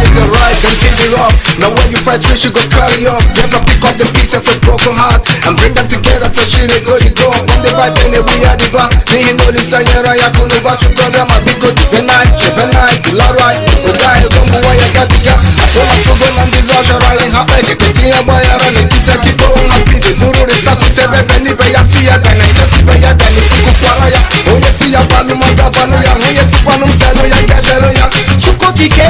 Speaker 9: The right and give it up. Now when you fight, we should go carry up. Never pick up the pieces of a broken heart and bring them together to she they go you go. When they fight, then we are the back. Me know this I couldn't watch you come down my big good. The night, you'll alright. You die, you come away, I got the gap. I told my football and this all shall rally happy. The king boy around the kitchen keep going happy. The Zuru the sassy seven penny by a fear. Then I just see by a penny to Kuparaya. Oh yes, see a balloon, my gabaluya. Oh yes, see one of Zeloya, Gazeloya.
Speaker 3: Chukotike.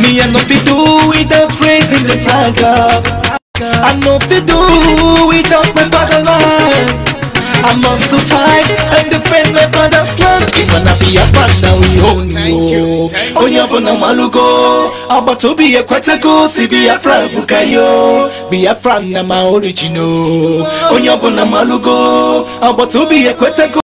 Speaker 3: Me I know fi do without praising the flag up. I know fi do without my fatherland. I must to fight and defend my father's land. Even a BIAFRA now we own you. Oh yeah, but I'm a logo. About to be a protector. See BIAFRA, bukayo. BIAFRA na my original. Oh yeah, but I'm a logo. About to be a protector.